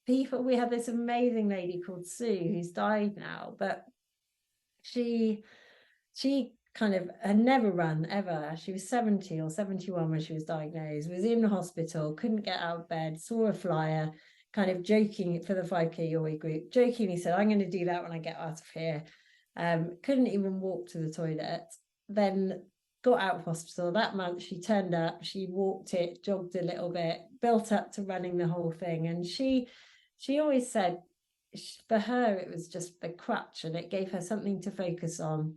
we had this amazing lady called Sue who's died now, but she kind of had never run ever. She was 70 or 71 when she was diagnosed, was in the hospital, couldn't get out of bed, saw a flyer, kind of joking for the 5K Your Way group, jokingly said, I'm going to do that when I get out of here. Couldn't even walk to the toilet. Then got out of hospital. That month she turned up, she walked it, jogged a little bit, built up to running the whole thing. And she always said for her it was just the crutch, and it gave her something to focus on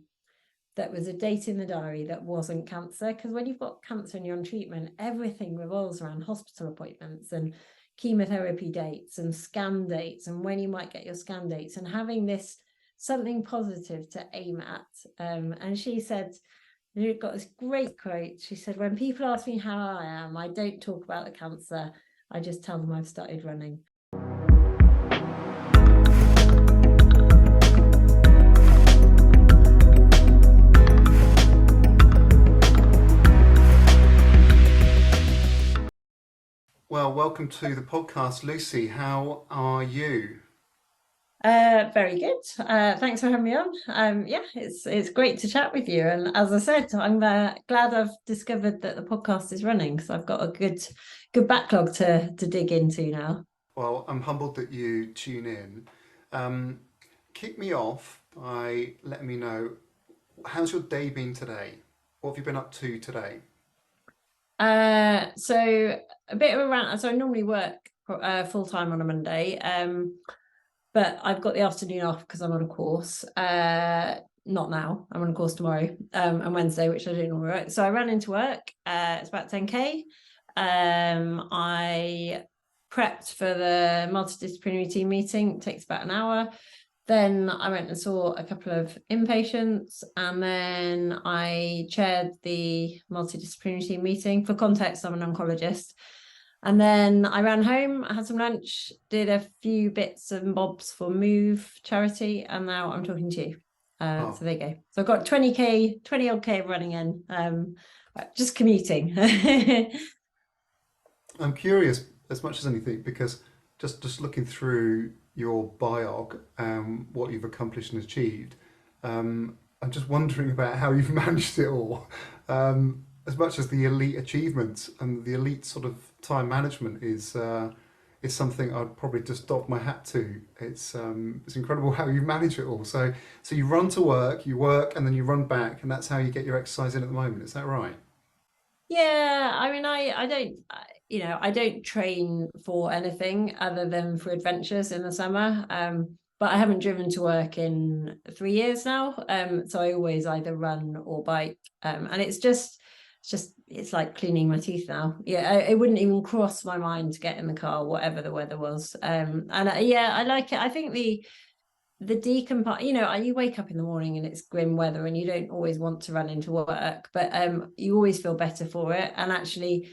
that was a date in the diary that wasn't cancer. Because when you've got cancer and you're on treatment, everything revolves around hospital appointments and chemotherapy dates and scan dates and when you might get your scan dates, and having this something positive to aim at. And she said, you got this great quote. She said, when people ask me how I am, I don't talk about the cancer. I just tell them I've started running. Well, welcome to the podcast, Lucy. How are you? Very good. Thanks for having me on. Yeah, it's great to chat with you. And as I said, I'm glad I've discovered that the podcast is running, because I've got a good backlog to dig into now. Well, I'm humbled that you tune in. Kick me off by letting me know, how's your day been today? What have you been up to today? So a bit of a rant. So I normally work full time on a Monday, but I've got the afternoon off because I'm on a course. Not now. I'm on a course tomorrow and Wednesday, which I don't normally work. So I ran into work. It's about 10K. I prepped for the multidisciplinary team meeting. It takes about an hour. Then I went and saw a couple of inpatients, and then I chaired the multidisciplinary team meeting. For context, I'm an oncologist. And then I ran home, I had some lunch, did a few bits and bobs for Move charity, and now I'm talking to you. So there you go. So I've got 20 odd K running in, just commuting. I'm curious as much as anything, because just looking through your biog, what you've accomplished and achieved, I'm just wondering about how you've managed it all. As much as the elite achievements and the elite sort of time management is something I'd probably just doff my hat to. It's incredible how you manage it all. So you run to work, you work, and then you run back, and that's how you get your exercise in at the moment. Is that right? Yeah, I mean, I don't train for anything other than for adventures in the summer. But I haven't driven to work in 3 years now. So I always either run or bike. And it's like cleaning my teeth now. Yeah, it wouldn't even cross my mind to get in the car, whatever the weather was. Yeah, I like it. I think the decompart, you wake up in the morning and it's grim weather and you don't always want to run into work, but you always feel better for it. And actually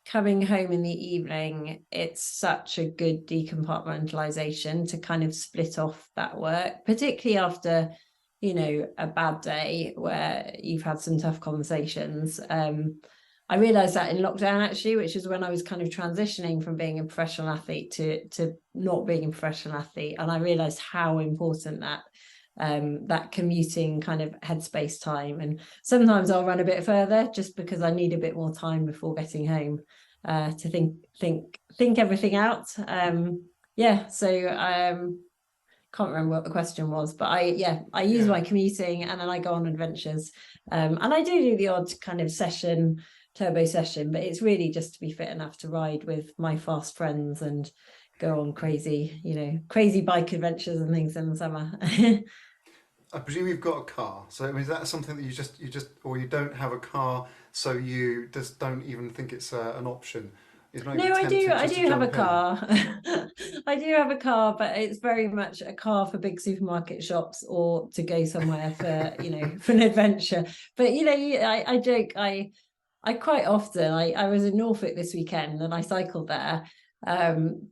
coming home in the evening, it's such a good decompartmentalization to kind of split off that work, particularly after a bad day where you've had some tough conversations. I realized that in lockdown, actually, which is when I was kind of transitioning from being a professional athlete to not being a professional athlete. And I realized how important that commuting kind of headspace time. And sometimes I'll run a bit further just because I need a bit more time before getting home to think everything out. Can't remember what the question was, but I use my commuting, and then I go on adventures, and I do the odd kind of turbo session, but it's really just to be fit enough to ride with my fast friends and go on crazy bike adventures and things in the summer. I presume you've got a car. So I mean, is that something that or you don't have a car, so you just don't even think it's an option? No, I do have a car. I do have a car, but it's very much a car for big supermarket shops or to go somewhere for for an adventure. But I joke, I quite often I was in Norfolk this weekend and I cycled there,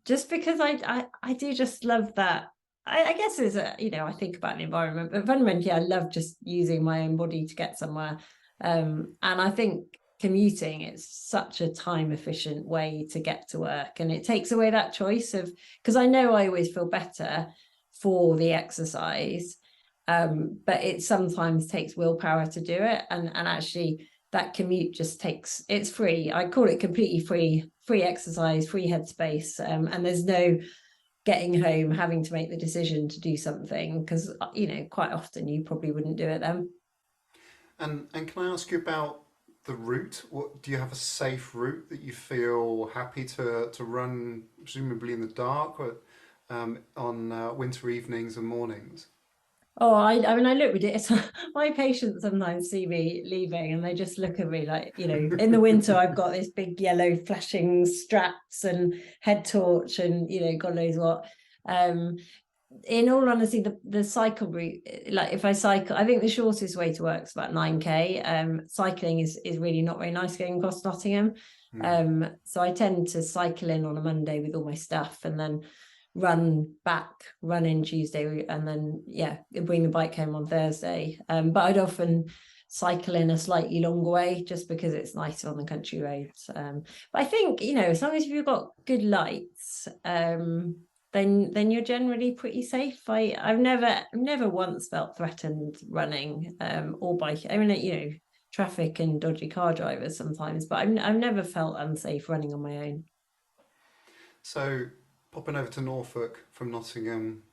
just because I do just love that. I guess it's I think about the environment, but fundamentally I love just using my own body to get somewhere. And I think commuting, it's such a time efficient way to get to work, and it takes away that choice of, because I know I always feel better for the exercise, but it sometimes takes willpower to do it, and actually that commute just takes, it's free. I call it completely free exercise, free headspace, and there's no getting home having to make the decision to do something, because quite often you probably wouldn't do it then. And can I ask you about the route? What do you have a safe route that you feel happy to run, presumably in the dark, or on winter evenings and mornings? Oh, I mean, I look ridiculous. My patients sometimes see me leaving and they just look at me like, in the winter, I've got this big yellow flashing straps and head torch and, God knows what. In all honesty, the cycle route, like if I cycle, I think the shortest way to work is about 9K. Cycling is really not very nice going across Nottingham. Mm. So I tend to cycle in on a Monday with all my stuff, and then run in Tuesday, and then bring the bike home on Thursday. But I'd often cycle in a slightly longer way just because it's nicer on the country roads. But I think, as long as you've got good lights, then you're generally pretty safe. I've never once felt threatened running or biking. I mean, traffic and dodgy car drivers sometimes, but I've never felt unsafe running on my own. So popping over to Norfolk from Nottingham,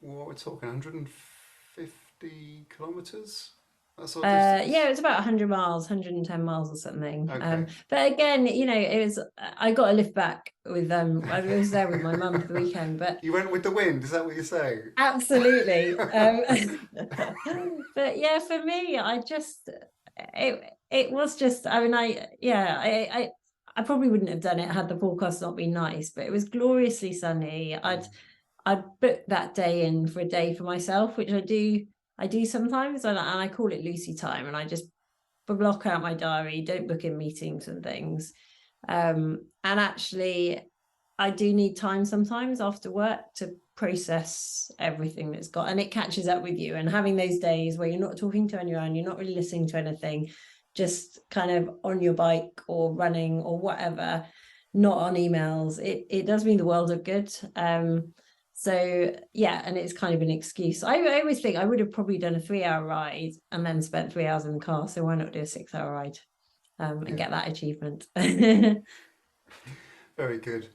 what we're talking, 150 kilometres? That sort of distance? Yeah, it was about 100 miles, 110 miles or something. Okay. But again, it was, I got a lift back with I was there with my mum for the weekend, but You went with the wind, is that what you're saying? absolutely. But yeah, for me, it was just, I mean, I probably wouldn't have done it had the forecast not been nice, but it was gloriously sunny. I'd booked that day in for a day for myself, which I do sometimes, and I call it Lucy time, and I just block out my diary, don't book in meetings and things. And actually, I do need time sometimes after work to process everything that's got, and it catches up with you. And having those days where you're not talking to anyone, you're not really listening to anything, just kind of on your bike or running or whatever, not on emails, it does me the world of good. So yeah, and it's kind of an excuse. I always think I would have probably done a 3-hour ride and then spent 3 hours in the car. So why not do a 6-hour ride and get that achievement? Very good.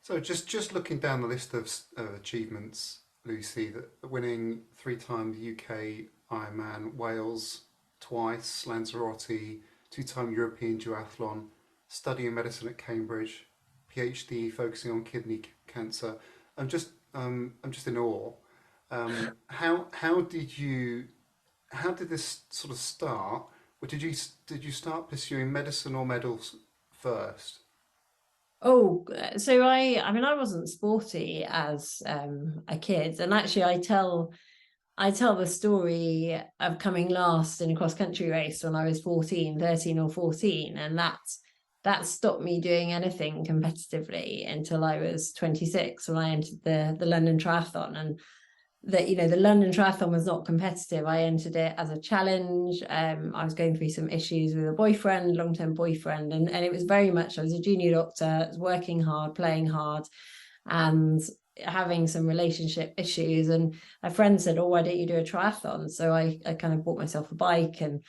So just looking down the list of achievements, Lucy, that winning 3-time UK Ironman, Wales twice, Lanzarote, 2-time European duathlon, studying medicine at Cambridge, PhD focusing on kidney cancer. I'm just in awe. How did this sort of start? Or did you start pursuing medicine or medals first? Oh, so I mean, I wasn't sporty as a kid, and actually I tell the story of coming last in a cross country race when I was 13 or 14, and that stopped me doing anything competitively until I was 26, when I entered the London Triathlon. And that, the London Triathlon was not competitive. I entered it as a challenge. I was going through some issues with a boyfriend, long-term boyfriend, and it was very much, I was a junior doctor, I was working hard, playing hard, and having some relationship issues. And a friend said, oh, why don't you do a triathlon? So I kind of bought myself a bike, and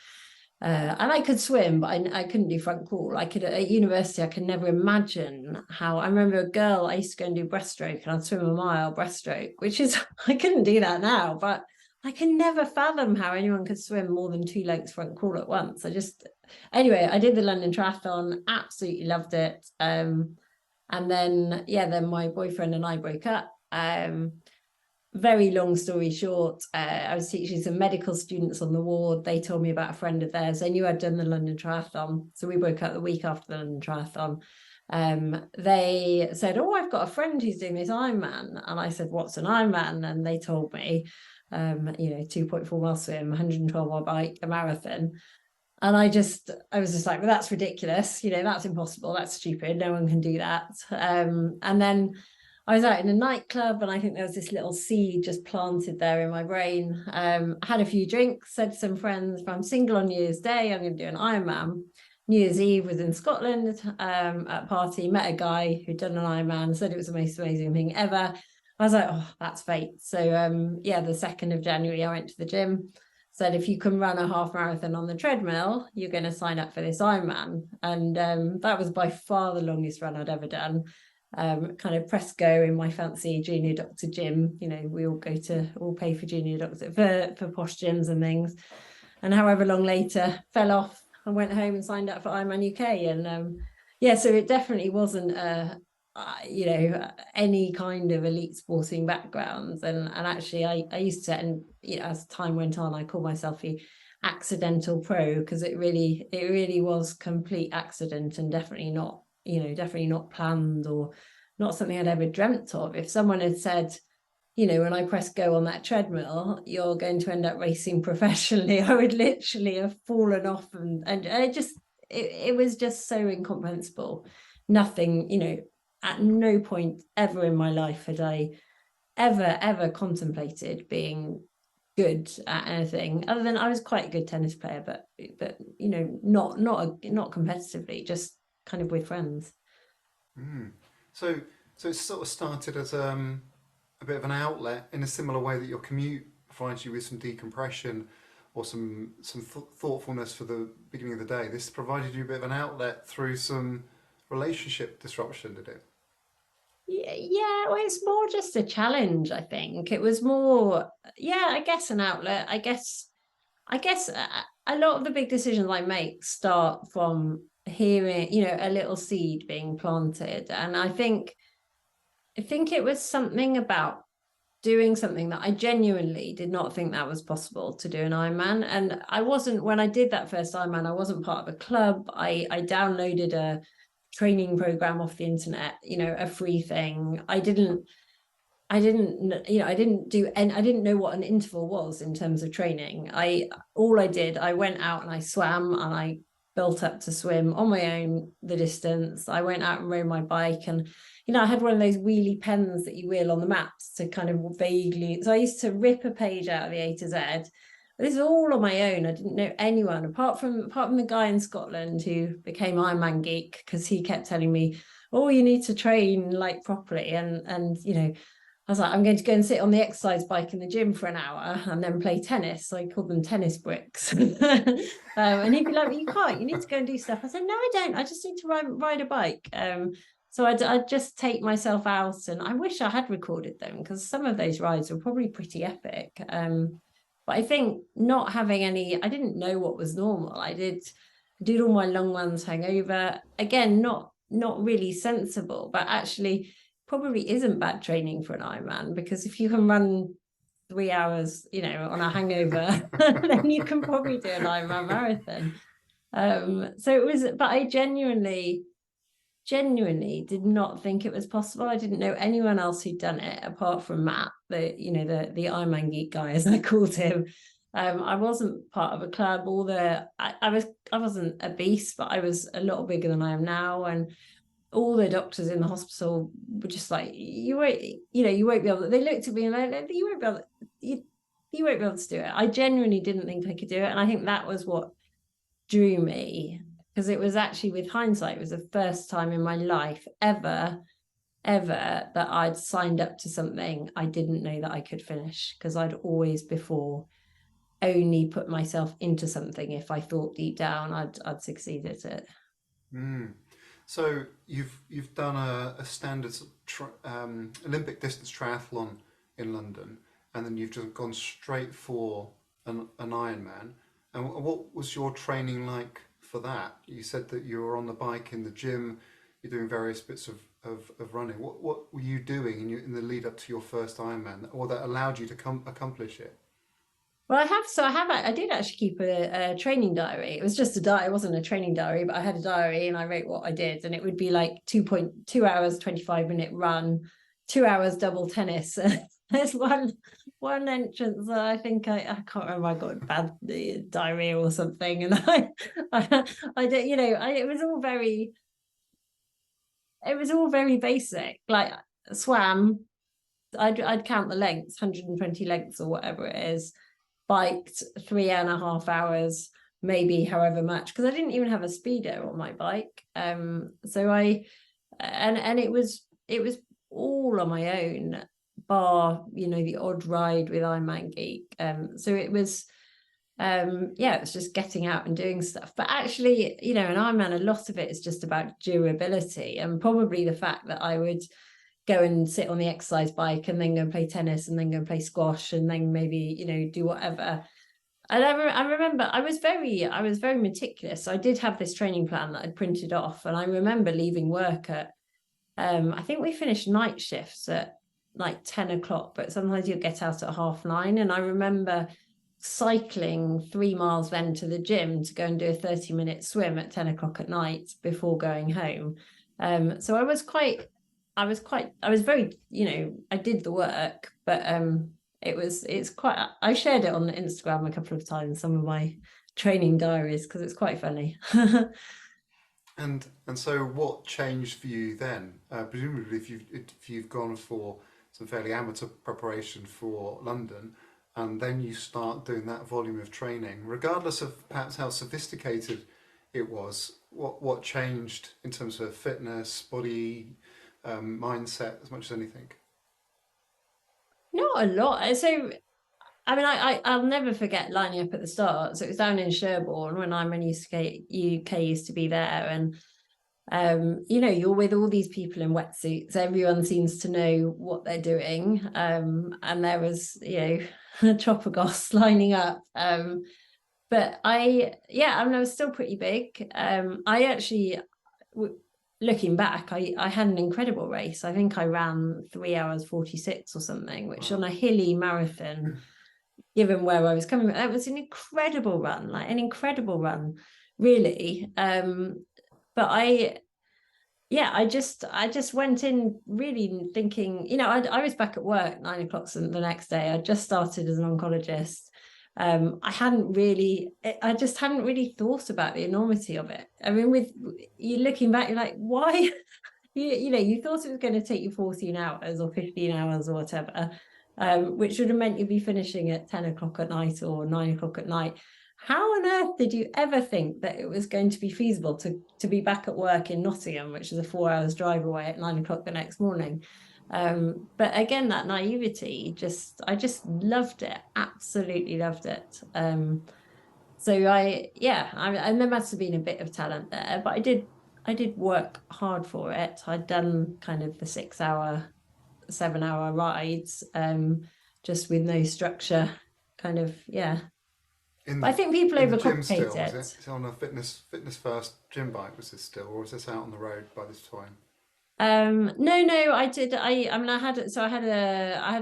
I could swim, but I couldn't do front crawl. I could, at university, I could never imagine how. I remember a girl, I used to go and do breaststroke, and I'd swim a mile breaststroke, which is, I couldn't do that now, but I can never fathom how anyone could swim more than 2 lengths front crawl at once. Anyway, I did the London Triathlon, absolutely loved it. And then, then my boyfriend and I broke up. Very long story short, I was teaching some medical students on the ward. They told me about a friend of theirs. They knew I'd done the London Triathlon, so we broke up the week after the London Triathlon. They said, oh, I've got a friend who's doing this Ironman. And I said, what's an Ironman? And they told me, 2.4 mile swim, 112 mile bike, a marathon. And I was just like, well, that's ridiculous. That's impossible. That's stupid. No one can do that. And then I was out in a nightclub, and I think there was this little seed just planted there in my brain. I had a few drinks, said to some friends, if I'm single on New Year's Day, I'm going to do an Ironman. New Year's Eve, was in Scotland at a party, met a guy who'd done an Ironman, said it was the most amazing thing ever. I was like, oh, that's fate. So yeah, the 2nd of January, I went to the gym, said, if you can run a half marathon on the treadmill, you're going to sign up for this Ironman. And that was by far the longest run I'd ever done. Kind of press go in my fancy junior doctor gym. You know, we all pay for junior doctor for posh gyms and things. And however long later, fell off and went home and signed up for Ironman UK. And yeah, so it definitely wasn't you know, any kind of elite sporting backgrounds. And actually I used to, and you know, as time went on, I called myself the accidental pro, because it really was complete accident, and definitely not, you know, definitely not planned or not something I'd ever dreamt of. If someone had said, you know, when I press go on that treadmill, you're going to end up racing professionally, I would literally have fallen off, and it was just so incomprehensible. Nothing, you know, at no point ever in my life had I ever contemplated being good at anything, other than I was quite a good tennis player, but you know, not competitively, just kind of with friends. So it sort of started as a bit of an outlet in a similar way that your commute provides you with some decompression or some thoughtfulness for the beginning of the day. This provided you a bit of an outlet through some relationship disruption, did it? Yeah, well, it's more just a challenge, I think. It was more, yeah, I guess an outlet. I guess a lot of the big decisions I make start from hearing, you know, a little seed being planted. And I think it was something about doing something that I genuinely did not think that was possible, to do an Ironman. And I wasn't, when I did that first Ironman, I wasn't part of a club. I downloaded a training program off the internet, you know, a free thing. I didn't, you know, I didn't do, and I didn't know what an interval was in terms of training. I went out and I swam, and I built up to swim on my own the distance. I went out and rode my bike, and you know, I had one of those wheelie pens that you wheel on the maps to kind of vaguely. So I used to rip a page out of the A to Z. This is all on my own. I didn't know anyone apart from the guy in Scotland who became Ironman geek, because he kept telling me, "Oh, you need to train like properly." And you know, I was like, I'm going to go and sit on the exercise bike in the gym for an hour and then play tennis. So I called them tennis bricks. And he'd be like, you can't, you need to go and do stuff. I said, no, I don't. I just need to ride a bike. So I'd just take myself out, and I wish I had recorded them, because some of those rides were probably pretty epic. But I think not having any, I didn't know what was normal. I did all my long ones hangover. Again, not really sensible, but actually probably isn't bad training for an Ironman, because if you can run 3 hours, you know, on a hangover, then you can probably do an Ironman marathon. So it was, but I genuinely did not think it was possible. I didn't know anyone else who'd done it apart from Matt, the Ironman geek guy, as I called him. I wasn't part of a club. I wasn't obese, but I was a lot bigger than I am now, and all the doctors in the hospital were just like, you won't be able to. They looked at me and like, you won't be able to, you won't be able to do it. I genuinely didn't think I could do it. And I think that was what drew me, because it was actually, with hindsight, it was the first time in my life ever that I'd signed up to something I didn't know that I could finish, because I'd always before only put myself into something if I thought deep down I'd succeed at it. Mm. So you've done a standard Olympic distance triathlon in London, and then you've just gone straight for an Ironman. And what was your training like for that? You said that you were on the bike in the gym, you're doing various bits of running. What were you doing in the lead up to your first Ironman, or that allowed you to accomplish it? Well, I did actually keep a training diary. It was just a diary. It wasn't a training diary, but I had a diary and I wrote what I did. And it would be like 2 hours, 25-minute run, 2 hours double tennis. There's one entrance that I think I can't remember. I got bad diarrhea or something. And I did, you know, it was all very basic. Like swam, I'd count the lengths, 120 lengths or whatever it is, biked 3.5 hours, maybe however much, because I didn't even have a speedo on my bike. So it was all on my own, bar, the odd ride with Ironman Geek. So it was it's just getting out and doing stuff. But actually, in Ironman, a lot of it is just about durability, and probably the fact that I would go and sit on the exercise bike and then go and play tennis and then go and play squash and then maybe do whatever. And I remember I was very meticulous. So I did have this training plan that I'd printed off, and I remember leaving work at I think we finished night shifts at like 10 o'clock, but sometimes you'll get out at 9:30. And I remember cycling 3 miles then to the gym to go and do a 30-minute swim at 10 o'clock at night before going home. So I was very, I did the work, but I shared it on Instagram a couple of times, some of my training diaries, because it's quite funny. And so what changed for you then? Presumably, if you've gone for some fairly amateur preparation for London, and then you start doing that volume of training, regardless of perhaps how sophisticated it was, what changed in terms of fitness, body, mindset, as much as anything? Not a lot. So I mean, I'll never forget lining up at the start. So it was down in Sherborne when Ironman UK used to be there, and you're with all these people in wetsuits. Everyone seems to know what they're doing, and there was a chopper goss lining up. But I mean, I was still pretty big. I actually, looking back, I had an incredible race. I think I ran 3 hours 46 or something, which Wow. on a hilly marathon, given where I was coming from, that was an incredible run, really. But I just went in really thinking, I was back at work 9 o'clock the next day. I just started as an oncologist. I just hadn't really thought about the enormity of it. I mean, with you looking back, you're like, why? You thought it was going to take you 14 hours or 15 hours or whatever, which would have meant you'd be finishing at 10 o'clock at night or 9 o'clock at night. How on earth did you ever think that it was going to be feasible to be back at work in Nottingham, which is a 4 hours drive away, at 9 o'clock the next morning? But again, that naivety, I just loved it, absolutely loved it. So there must have been a bit of talent there, but I did work hard for it. I'd done kind of the 6 hour, 7 hour rides, just with no structure, kind of, yeah. In But I think people in the gym overcomplicate still, is it. it? Is it on a fitness first gym bike? Was this still, or was this out on the road by this time? No, I mean, I had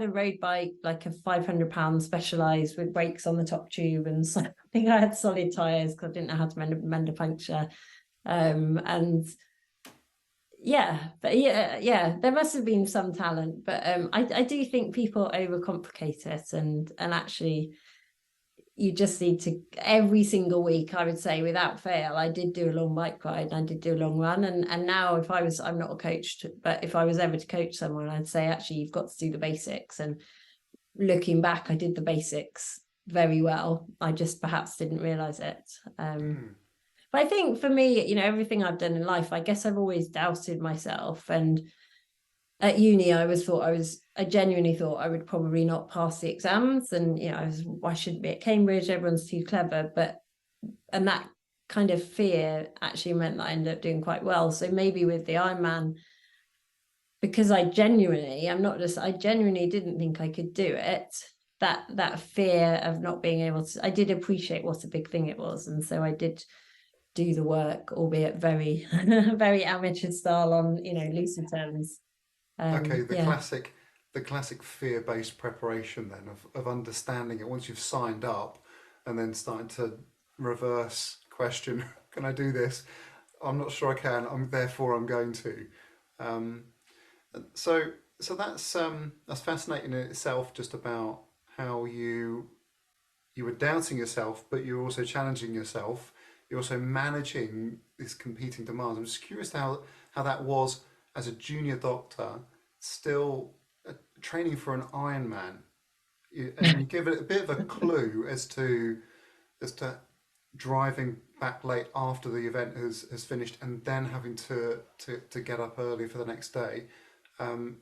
a road bike, like a 500 pound Specialized with brakes on the top tube, and so I think I had solid tires because I didn't know how to mend a puncture. And there must have been some talent, but I do think people overcomplicate it, and actually you just need to, every single week, I would say without fail, I did do a long bike ride and I did do a long run. And now I'm not a coach, but if I was ever to coach someone, I'd say, actually, you've got to do the basics. And looking back, I did the basics very well. I just perhaps didn't realize it. Hmm. But I think for me, everything I've done in life, I guess I've always doubted myself. And at uni, I genuinely thought I would probably not pass the exams, and I shouldn't be at Cambridge, everyone's too clever. And that kind of fear actually meant that I ended up doing quite well. So maybe with the Ironman, because I genuinely didn't think I could do it. That fear of not being able to, I did appreciate what a big thing it was, and so I did do the work, albeit very, very amateur style on lucid terms. Okay, Yeah. the classic fear-based preparation then of understanding it once you've signed up, and then starting to reverse question, can I do this? I'm not sure I can. Therefore I'm going to. Um, so that's fascinating in itself, just about how you were doubting yourself, but you're also challenging yourself. You're also managing these competing demands. I'm just curious how that was as a junior doctor, still training for an Ironman. And you give it a bit of a clue as to driving back late after the event has finished, and then having to get up early for the next day.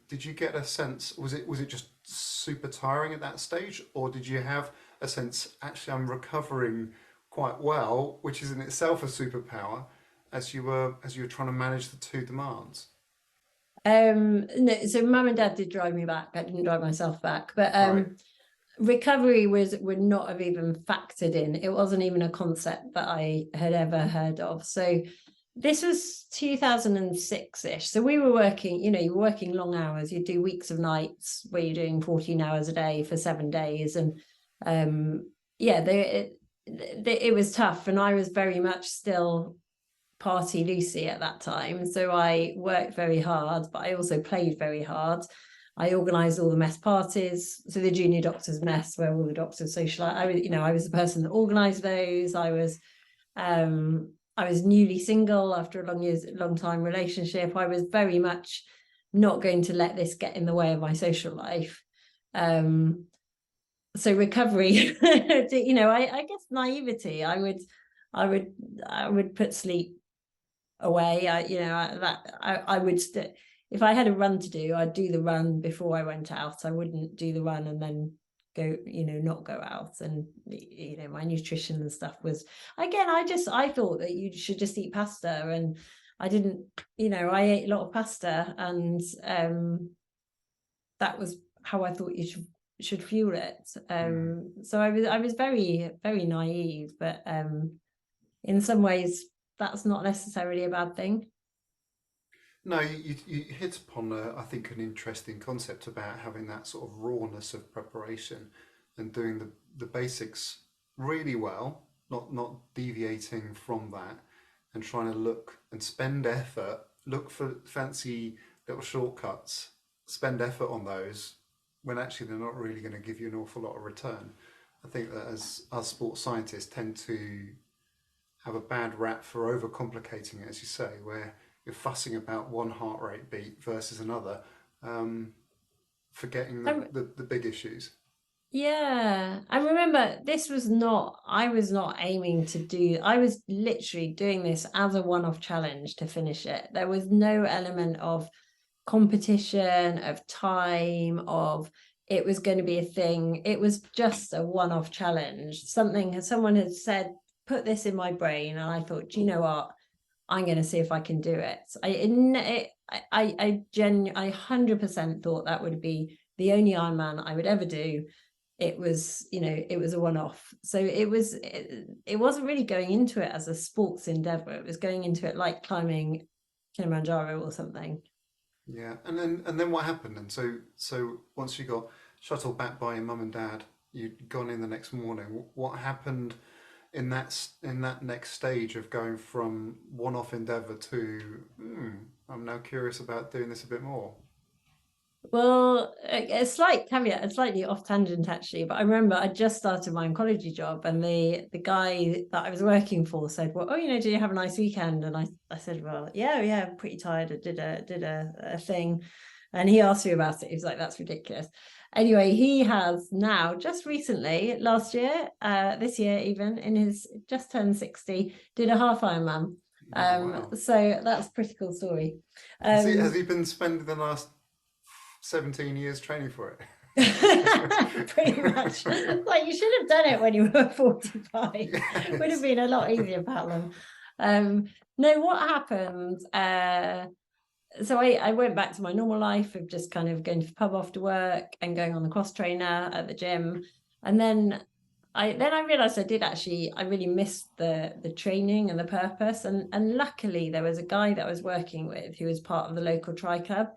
Did you get a sense? Was it just super tiring at that stage, or did you have a sense actually I'm recovering quite well, which is in itself a superpower, as you were trying to manage the two demands? No, so mum and dad did drive me back. I didn't drive myself back, but Right. recovery would not have even factored in. It wasn't even a concept that I had ever heard of. So this was 2006-ish. So we were working, you were working long hours. You do weeks of nights where you're doing 14 hours a day for 7 days. And yeah, it was tough. And I was very much still party Lucy at that time. So I worked very hard, but I also played very hard. I organised all the mess parties, so the junior doctors mess where all the doctors socialise. I was the person that organised those. I was newly single after a long time relationship. I was very much not going to let this get in the way of my social life. So recovery, I guess naivety. I would put sleep away. I would if I had a run to do, I'd do the run before I went out. I wouldn't do the run and then go, not go out. And my nutrition and stuff was, again, I thought that you should just eat pasta, and I didn't. I ate a lot of pasta, and that was how I thought you should fuel it. So I was very, very naive, but in some ways that's not necessarily a bad thing. No, you hit upon, I think, an interesting concept about having that sort of rawness of preparation and doing the basics really well, not deviating from that, and trying to look and spend effort, look for fancy little shortcuts, spend effort on those when actually they're not really going to give you an awful lot of return. I think that as us sports scientists tend to have a bad rap for overcomplicating it, as you say, where you're fussing about one heart rate beat versus another, um, forgetting the, Um, the, the big issues. yeah, I remember I was not aiming to do, I was literally doing this as a one-off challenge to finish it. There was no element of competition, of time, of it was going to be a thing. It was just a one-off challenge. Someone had said, put this in my brain, and I thought, do you know what? I'm going to see if I can do it. I 100% thought that would be the only Ironman I would ever do. It was a one-off. So it wasn't really going into it as a sports endeavor. It was going into it like climbing Kilimanjaro or something. Yeah, and then what happened? And so once you got shuttled back by your mum and dad, you'd gone in the next morning. What happened in that next stage of going from one-off endeavor to I'm now curious about doing this a bit more. Well, a slight caveat, a slightly off tangent actually, but I remember I just started my oncology job, and the guy that I was working for said, "Well, did you have a nice weekend?" And I said, "Well, yeah, I'm pretty tired. I did a thing," and he asked me about it. He was like, "That's ridiculous." Anyway, he has now just recently, last year, this year even, in his just turned 60, did a half Ironman. Oh wow! So that's a pretty cool story. Has he been spending the last 17 years training for Pretty much. Like, you should have done it when you were 45. Would have it? been a lot easier, Patlam. No, what happened? So I went back to my normal life of just kind of going to the pub after work and going on the cross trainer at the gym. And then I realized I really missed the training and the purpose. And luckily there was a guy that I was working with who was part of the local tri club,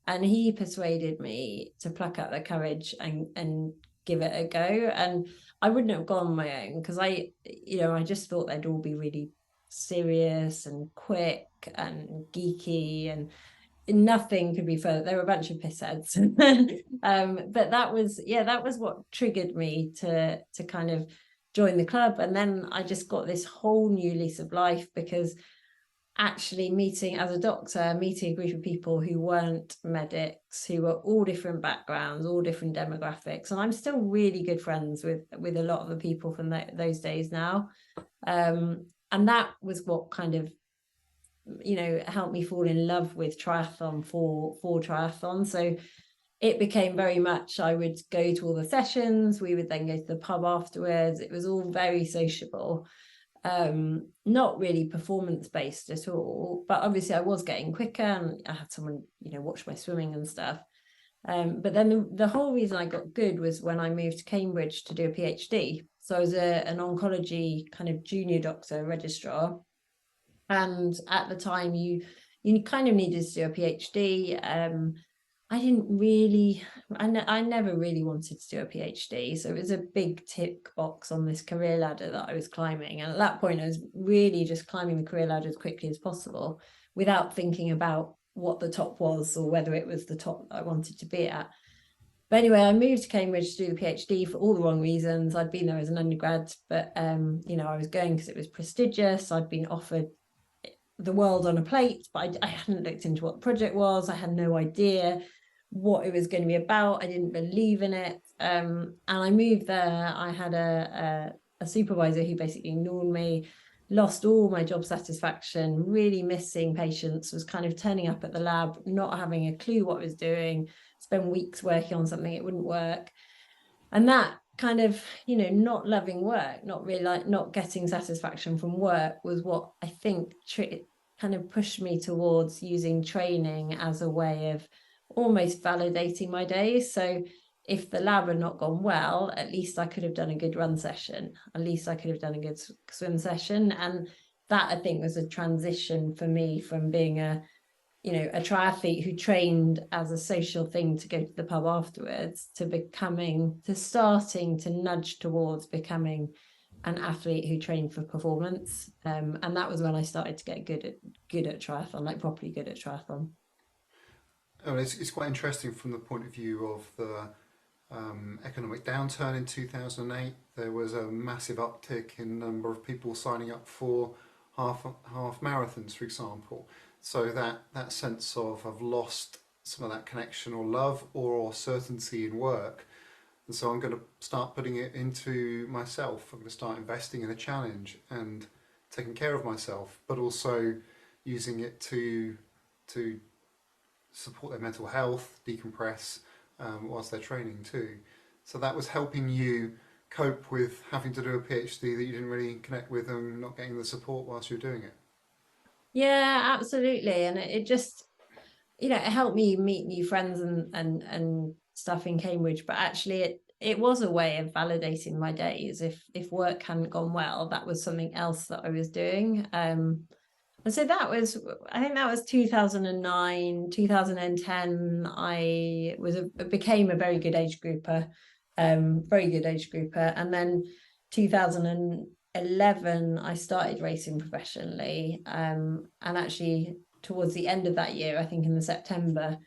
and he persuaded me to pluck up the courage and give it a go. And I wouldn't have gone on my own, because I just thought they'd all be really serious and quick and geeky, and nothing could be further. They were a bunch of pissheads. But that was what triggered me to kind of join the club. And then I just got this whole new lease of life, because actually meeting a group of people who weren't medics, who were all different backgrounds, all different demographics, and I'm still really good friends with a lot of the people from those days now. And that was what kind of, helped me fall in love with triathlon for triathlon. So it became very much, I would go to all the sessions, we would then go to the pub afterwards. It was all very sociable, not really performance based at all, but obviously I was getting quicker and I had someone, watch my swimming and stuff. But then the whole reason I got good was when I moved to Cambridge to do a PhD. So I was an oncology kind of junior doctor registrar, and at the time you kind of needed to do a PhD. I never really wanted to do a PhD, so it was a big tick box on this career ladder that I was climbing. And at that point, I was really just climbing the career ladder as quickly as possible without thinking about what the top was or whether it was the top that I wanted to be at. But anyway, I moved to Cambridge to do the PhD for all the wrong reasons. I'd been there as an undergrad, but I was going because it was prestigious. I'd been offered the world on a plate, but I hadn't looked into what the project was. I had no idea what it was going to be about. I didn't believe in it. And I moved there. I had a supervisor who basically ignored me, lost all my job satisfaction, really missing patients, was kind of turning up at the lab, not having a clue what I was doing, spend weeks working on something, it wouldn't work. And that kind of, not loving work, not really not getting satisfaction from work was what I think kind of pushed me towards using training as a way of almost validating my days. So if the lab had not gone well, at least I could have done a good run session. At least I could have done a good swim session. And that, I think, was a transition for me from being a triathlete who trained as a social thing to go to the pub afterwards to starting to nudge towards becoming an athlete who trained for performance. And that was when I started to get good at triathlon, like properly good at triathlon. Oh, it's quite interesting from the point of view of the economic downturn in 2008. There was a massive uptick in number of people signing up for half marathons, for example. So that sense of I've lost some of that connection or love or certainty in work, and so I'm going to start putting it into myself. I'm going to start investing in a challenge and taking care of myself, but also using it to support their mental health, decompress whilst they're training too. So that was helping you cope with having to do a PhD that you didn't really connect with and not getting the support whilst you're doing it. Yeah, absolutely. And it just, it helped me meet new friends and stuff in Cambridge. But actually, it was a way of validating my days. If work hadn't gone well, that was something else that I was doing. And so I think that was 2009, 2010. I became a very good age grouper, And then 2011, I started racing professionally. And actually, towards the end of that year, I think in the September,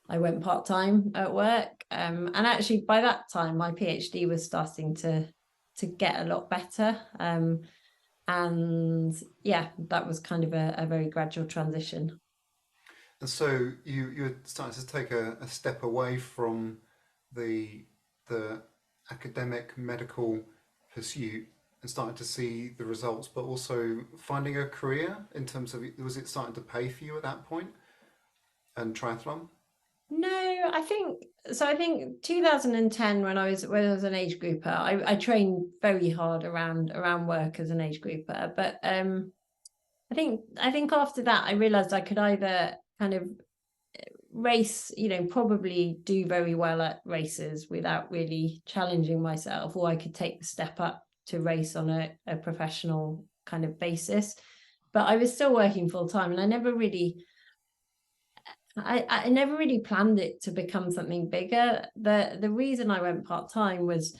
I went part-time at work. And actually, by that time, my PhD was starting to get a lot better. And yeah, that was kind of a very gradual transition. And so you're starting to take a step away from the academic medical pursuit and starting to see the results, but also finding a career in terms of, was it starting to pay for you at that point and triathlon? No, I think so. I think 2010, when I was an age grouper, I trained very hard around work as an age grouper. But I think after that, I realized I could either kind of race, probably do very well at races without really challenging myself, or I could take the step up to race on a professional kind of basis. But I was still working full time, and I never really planned it to become something bigger. The reason I went part-time was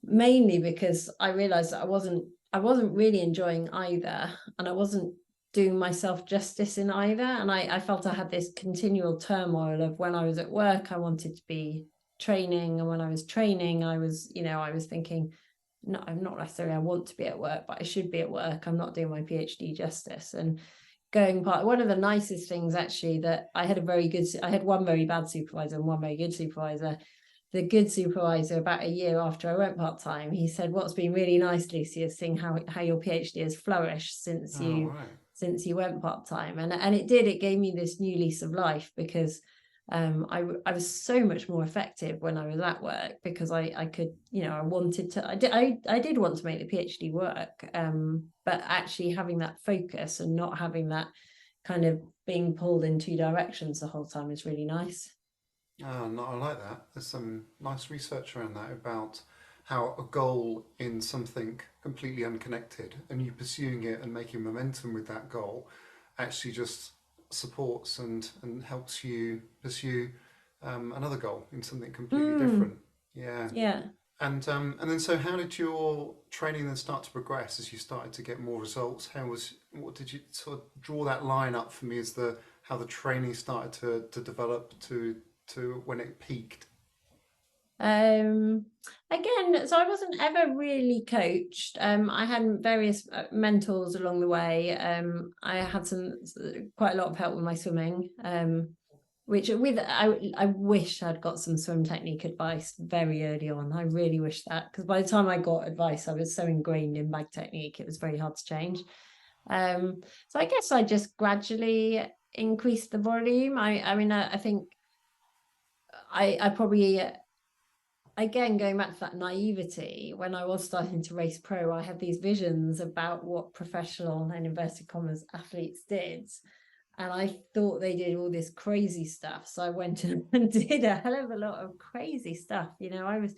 mainly because I realized that I wasn't really enjoying either, and I wasn't doing myself justice in either. And I felt I had this continual turmoil of, when I was at work, I wanted to be training, and when I was training, I was thinking, no, I'm not necessarily I want to be at work, but I should be at work. I'm not doing my PhD justice. And one of the nicest things, actually, that I had one very bad supervisor and one very good supervisor. the good supervisor about a year after I went part-time. He said, "What's been really nice, Lucy, is seeing how your PhD has flourished Oh, right. since you went part-time." And it gave me this new lease of life, because I was so much more effective when I was at work, because I could, I wanted to, I did want to make the PhD work, but actually having that focus and not having that kind of being pulled in two directions the whole time is really nice. Oh, no, I like that. There's some nice research around that about how a goal in something completely unconnected and you pursuing it and making momentum with that goal actually just supports and helps you pursue another goal in something completely different. Yeah. Yeah. And then so how did your training then start to progress as you started to get more results? What did you sort of draw that line up for me as the how the training started to develop to when it peaked? Um, Again, so I wasn't ever really coached. I had various mentors along the way. I had quite a lot of help with my swimming. I wish I'd got some swim technique advice very early on. I really wish that, because by the time I got advice, I was so ingrained in bag technique, it was very hard to change. So I guess I just gradually increased the volume. I think I probably, again, going back to that naivety, when I was starting to race pro, I had these visions about what professional and inverted commas athletes did. And I thought they did all this crazy stuff. So I went and did a hell of a lot of crazy stuff. I was,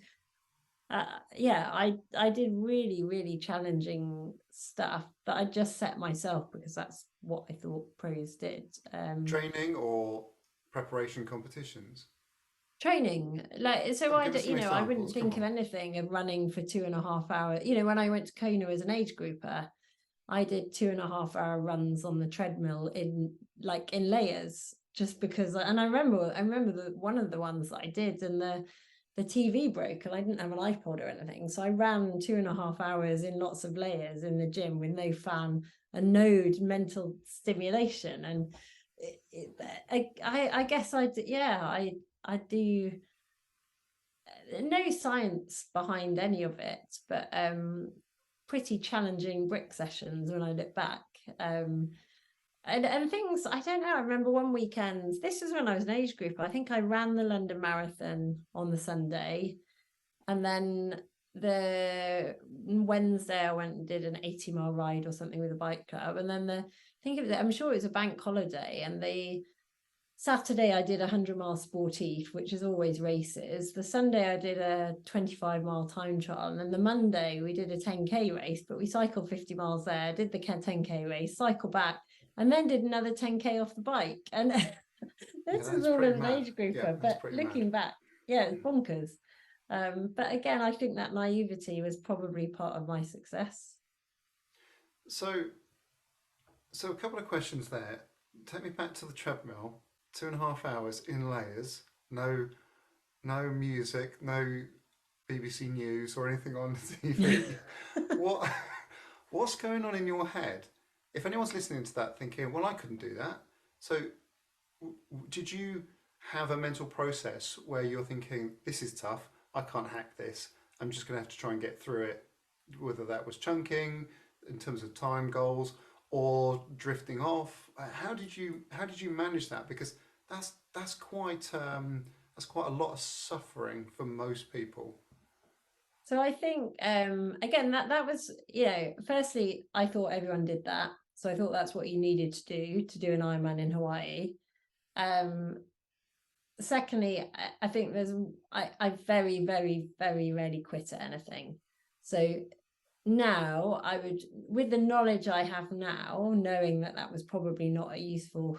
I did really, really challenging stuff that I just set myself, because that's what I thought pros did. Training or preparation competitions? Training, like, so Oh, give us some I wouldn't examples. Come think of on. anything of running for 2.5 hours. When I went to Kona as an age grouper, I did 2.5 hour runs on the treadmill in layers, just because. And I remember one of the ones that I did, and the TV broke and I didn't have an iPod or anything, so I ran 2.5 hours in lots of layers in the gym with no fan and no mental stimulation. And I guess I do. No science behind any of it, but pretty challenging brick sessions when I look back. And things, I don't know. I remember one weekend, this was when I was an age group, I think I ran the London Marathon on the Sunday, and then the Wednesday I went and did an 80-mile ride or something with a bike club, and then I'm sure it was a bank holiday, and the Saturday I did a 100-mile sportive, which is always races. The Sunday I did a 25-mile time trial, and then the Monday we did a 10K race, but we cycled 50 miles there, did the 10K race, cycle back, and then did another 10K off the bike. And Yeah, this that is is all pretty as an mad. age Yeah, grouper, that's but pretty mad. looking back, yeah, it's bonkers. But again, I think that naivety was probably part of my success. So, so a couple of questions there. Take me back to the treadmill. 2.5 hours in layers. No music. No BBC News or anything on TV. What what's going on in your head? If anyone's listening to that thinking, well, I couldn't do that. So, did you have a mental process where you're thinking, this is tough, I can't hack this, I'm just going to have to try and get through it, whether that was chunking in terms of time goals or drifting off? How did you manage that? Because that's quite a lot of suffering for most people. So I think, again, that was, firstly, I thought everyone did that. So I thought that's what you needed to do an Ironman in Hawaii. Um, Secondly, I think I very, very, very rarely quit at anything. So now I would, with the knowledge I have now, knowing that was probably not a useful,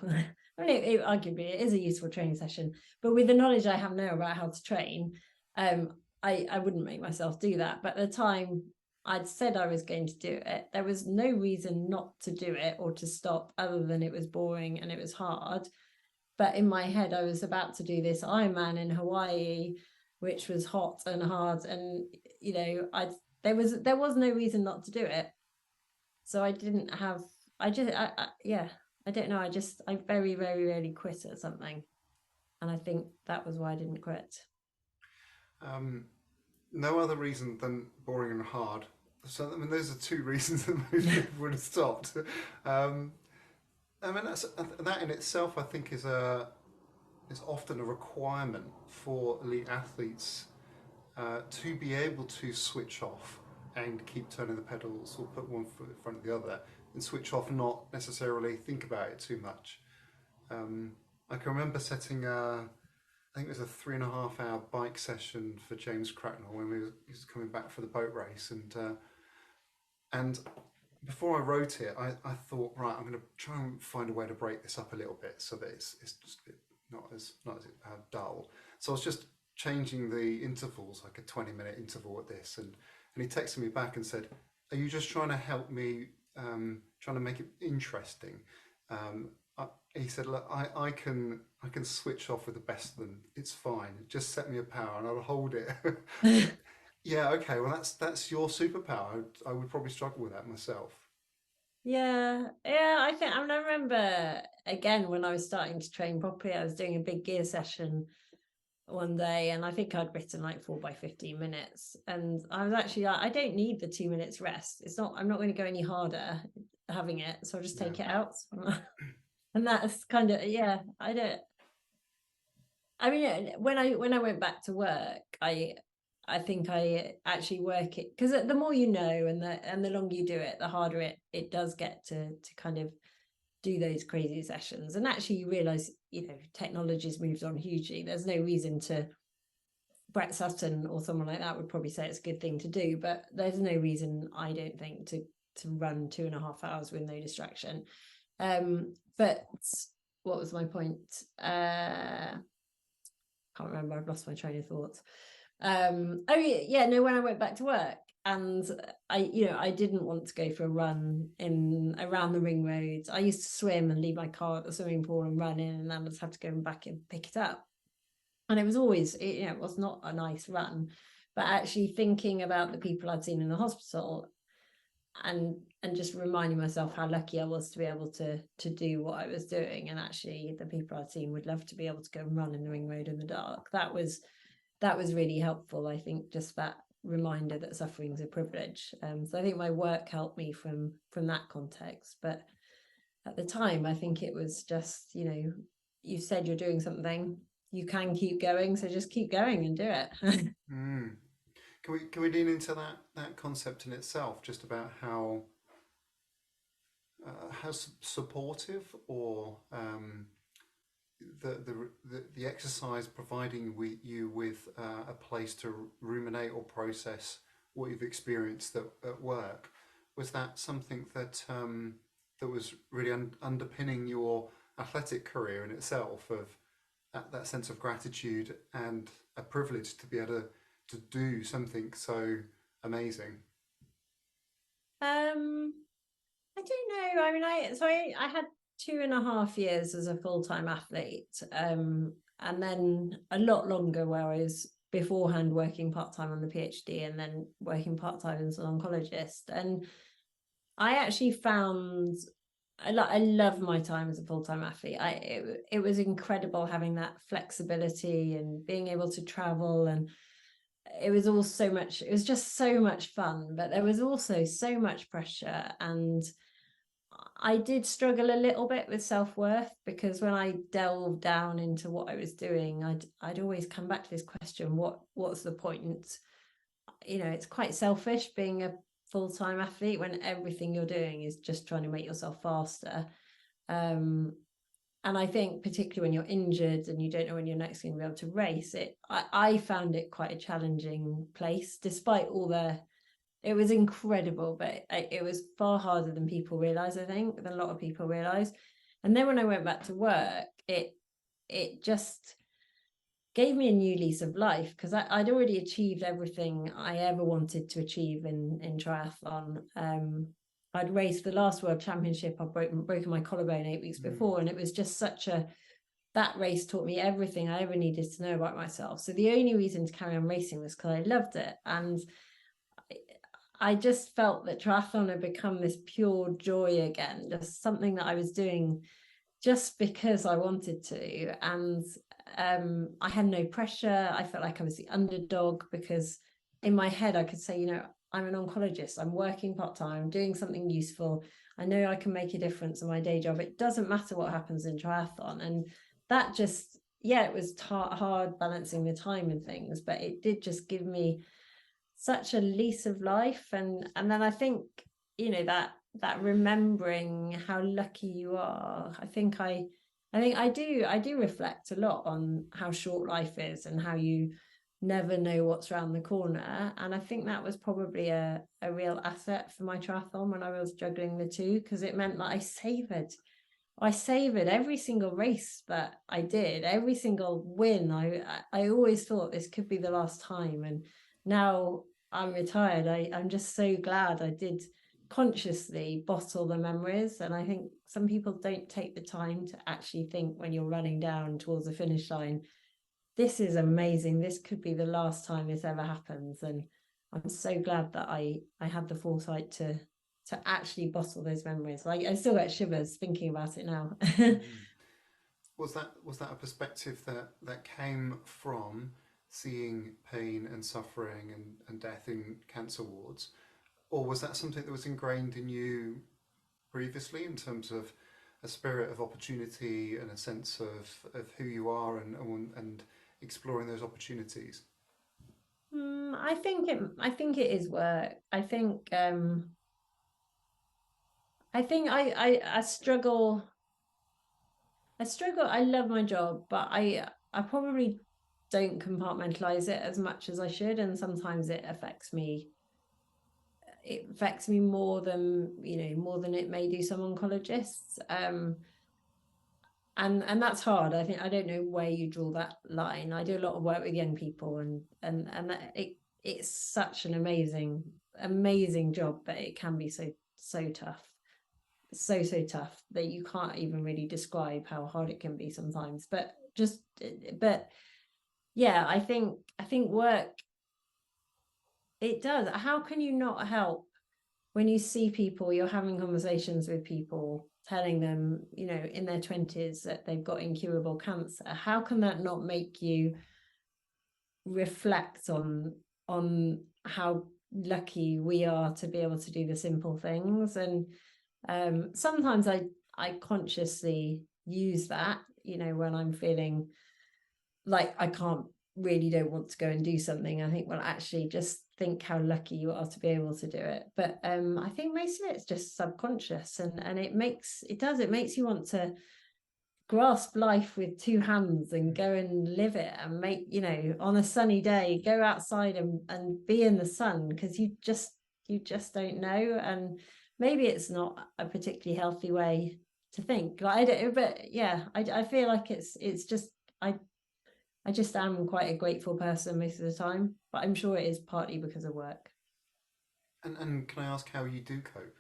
arguably it is a useful training session, but with the knowledge I have now about how to train, um, I wouldn't make myself do that. But at the time I'd said I was going to do it, there was no reason not to do it or to stop, other than it was boring and it was hard. But in my head, I was about to do this Ironman in Hawaii, which was hot and hard, and there was no reason not to do it. So I didn't have. I don't know. I very, very rarely quit at something, and I think that was why I didn't quit. No other reason than boring and hard. So I mean, those are two reasons that most people would have stopped. Um, I mean, that in itself, I think, is often a requirement for elite athletes to be able to switch off and keep turning the pedals or put one foot in front of the other and switch off, not necessarily think about it too much. Um, I can remember setting I think it was a 3.5 hour bike session for James Cracknell when he was coming back for the boat race, and before I wrote it, I thought, right, I'm going to try and find a way to break this up a little bit so that it's just not as dull. So I was just changing the intervals, like a 20-minute interval at this, and he texted me back and said, "Are you just trying to help me, trying to make it interesting?" Um, he said, "Look, I can switch off with the best of them. It's fine. Just set me a power and I'll hold it." Yeah, okay. Well, that's your superpower. I would probably struggle with that myself. Yeah, I mean, I remember again when I was starting to train properly, I was doing a big gear session one day, and I think I'd written like 4 by 15 minutes, and I was actually like, I don't need the 2 minutes rest. I'm not going to go any harder having it, so I'll just Yeah. take it out. And that's kind of, yeah, I mean, when I went back to work, I think I actually work it, because the more you know and the longer you do it, the harder it does get to kind of do those crazy sessions. And actually you realize, technology's moved on hugely. There's no reason to, Brett Sutton or someone like that would probably say it's a good thing to do, but there's no reason, I don't think, to run 2.5 hours with no distraction. But what was my point? Can't remember. I've lost my train of thought. Oh yeah, no, when I went back to work, and I didn't want to go for a run in around the ring roads. I used to swim and leave my car at the swimming pool and run in, and then I'd have to go back and pick it up. And it was always, it was not a nice run, but actually thinking about the people I'd seen in the hospital, and just reminding myself how lucky I was to be able to do what I was doing, and actually the people I'd seen would love to be able to go and run in the ring road in the dark. That was really helpful. I think just that reminder that suffering is a privilege. So I think my work helped me from that context. But at the time, I think it was just, you said you're doing something, you can keep going, so just keep going and do it. Mm. Can we lean into that concept in itself, just about how supportive or the exercise providing you with a place to ruminate or process what you've experienced at work, was that something that that was really underpinning your athletic career in itself, of that sense of gratitude and a privilege to be able to do something so amazing? um I don't know. I mean, I had 2.5 years as a full-time athlete, and then a lot longer where I was beforehand working part-time on the PhD and then working part-time as an oncologist. And I actually found I love my time as a full-time athlete. It was incredible having that flexibility and being able to travel, and it was just so much fun, but there was also so much pressure. And I did struggle a little bit with self-worth, because when I delved down into what I was doing, I'd always come back to this question: what's the point? It's quite selfish being a full-time athlete when everything you're doing is just trying to make yourself faster. And I think particularly when you're injured and you don't know when you're next going to be able to race, I found it quite a challenging place, despite all it was incredible, but it was far harder than people realize, I think, than a lot of people realize. And then when I went back to work, it just gave me a new lease of life, because I'd already achieved everything I ever wanted to achieve in triathlon. I'd raced the last World Championship. I'd broken my collarbone 8 weeks before, and it was just that race taught me everything I ever needed to know about myself. So the only reason to carry on racing was because I loved it. And I just felt that triathlon had become this pure joy again, just something that I was doing just because I wanted to. And I had no pressure. I felt like I was the underdog, because in my head I could say, you know, I'm an oncologist, I'm working part-time, doing something useful, I know I can make a difference in my day job, it doesn't matter what happens in triathlon. And that just, yeah, it was hard balancing the time and things, but it did just give me such a lease of life. And then I think, you know, that remembering how lucky you are, I do reflect a lot on how short life is and how you never know what's around the corner. And I think that was probably a real asset for my triathlon when I was juggling the two, because it meant that I savored every single race that I did, every single win. I always thought this could be the last time. And now I'm retired, I'm just so glad I did consciously bottle the memories. And I think some people don't take the time to actually think, when you're running down towards the finish line, this is amazing, this could be the last time this ever happens. And I'm so glad that I had the foresight to actually bottle those memories. Like, I still get shivers thinking about it now. Mm. Was that a perspective that came from seeing pain and suffering and death in cancer wards, or was that something that was ingrained in you previously, in terms of a spirit of opportunity and a sense of who you are and exploring those opportunities? I think it is work. I think I struggle. I love my job, but I probably don't compartmentalize it as much as I should, and sometimes it affects me. It affects me more than, you know, more than it may do some oncologists. And that's hard. I think I don't know where you draw that line. I do a lot of work with young people, and it's such an amazing job, but it can be so tough, so tough that you can't even really describe how hard it can be sometimes. But yeah, I think work, it does. How can you not help when you see people, you're having conversations with people, telling them, you know, in their 20s that they've got incurable cancer? How can that not make you reflect on how lucky we are to be able to do the simple things? And sometimes I consciously use that, you know, when I'm feeling like I don't want to go and do something. I think, well, actually, just think how lucky you are to be able to do it. But I think most of it's just subconscious, and it makes you want to grasp life with two hands and go and live it, and make, you know, on a sunny day, go outside and be in the sun, because you just don't know. And maybe it's not a particularly healthy way to think. Like, I don't, but yeah, I feel like it's just, I just am quite a grateful person most of the time, but I'm sure it is partly because of work. And can I ask how you do cope?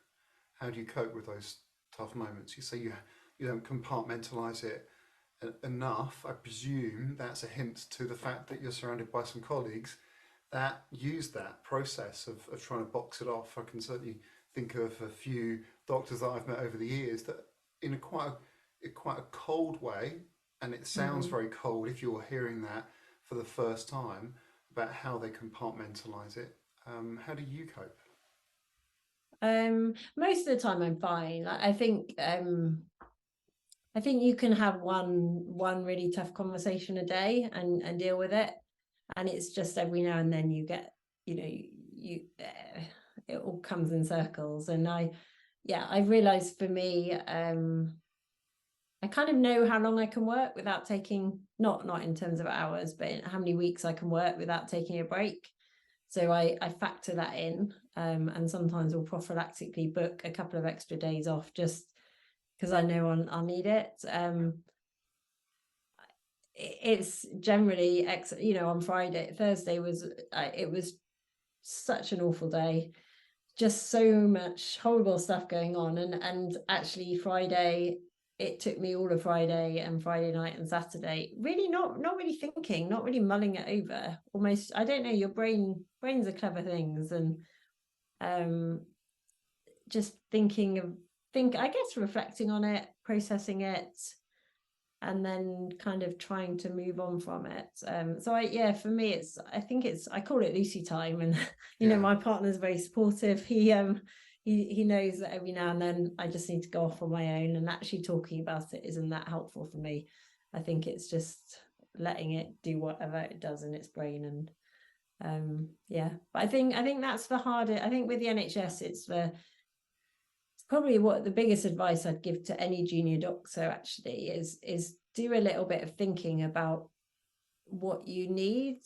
How do you cope with those tough moments? You say you don't compartmentalize it enough. I presume that's a hint to the fact that you're surrounded by some colleagues that use that process of trying to box it off. I can certainly think of a few doctors that I've met over the years that, in quite a cold way, and it sounds very cold if you're hearing that for the first time, about how they compartmentalize it. How do you cope? Most of the time I'm fine. Like, I think you can have one really tough conversation a day and deal with it, and it's just every now and then you get, you know, it all comes in circles. And I've realized, for me, I kind of know how long I can work without taking, not in terms of hours, but in how many weeks I can work without taking a break. So I factor that in, and sometimes will prophylactically book a couple of extra days off, just because I know I'll need it. It's generally, you know, on Thursday was, it was such an awful day, just so much horrible stuff going on. And actually Friday, it took me all of Friday and Friday night and Saturday, really not really thinking, not really mulling it over. Almost, I don't know, your brains are clever things. And just I guess reflecting on it, processing it, and then kind of trying to move on from it. For me, I call it Lucy time, and my partner's very supportive. He knows that every now and then I just need to go off on my own, and actually talking about it isn't that helpful for me. I think it's just letting it do whatever it does in its brain. And but I think that's the harder. I think with the NHS, it's probably what the biggest advice I'd give to any junior doctor actually is do a little bit of thinking about what you need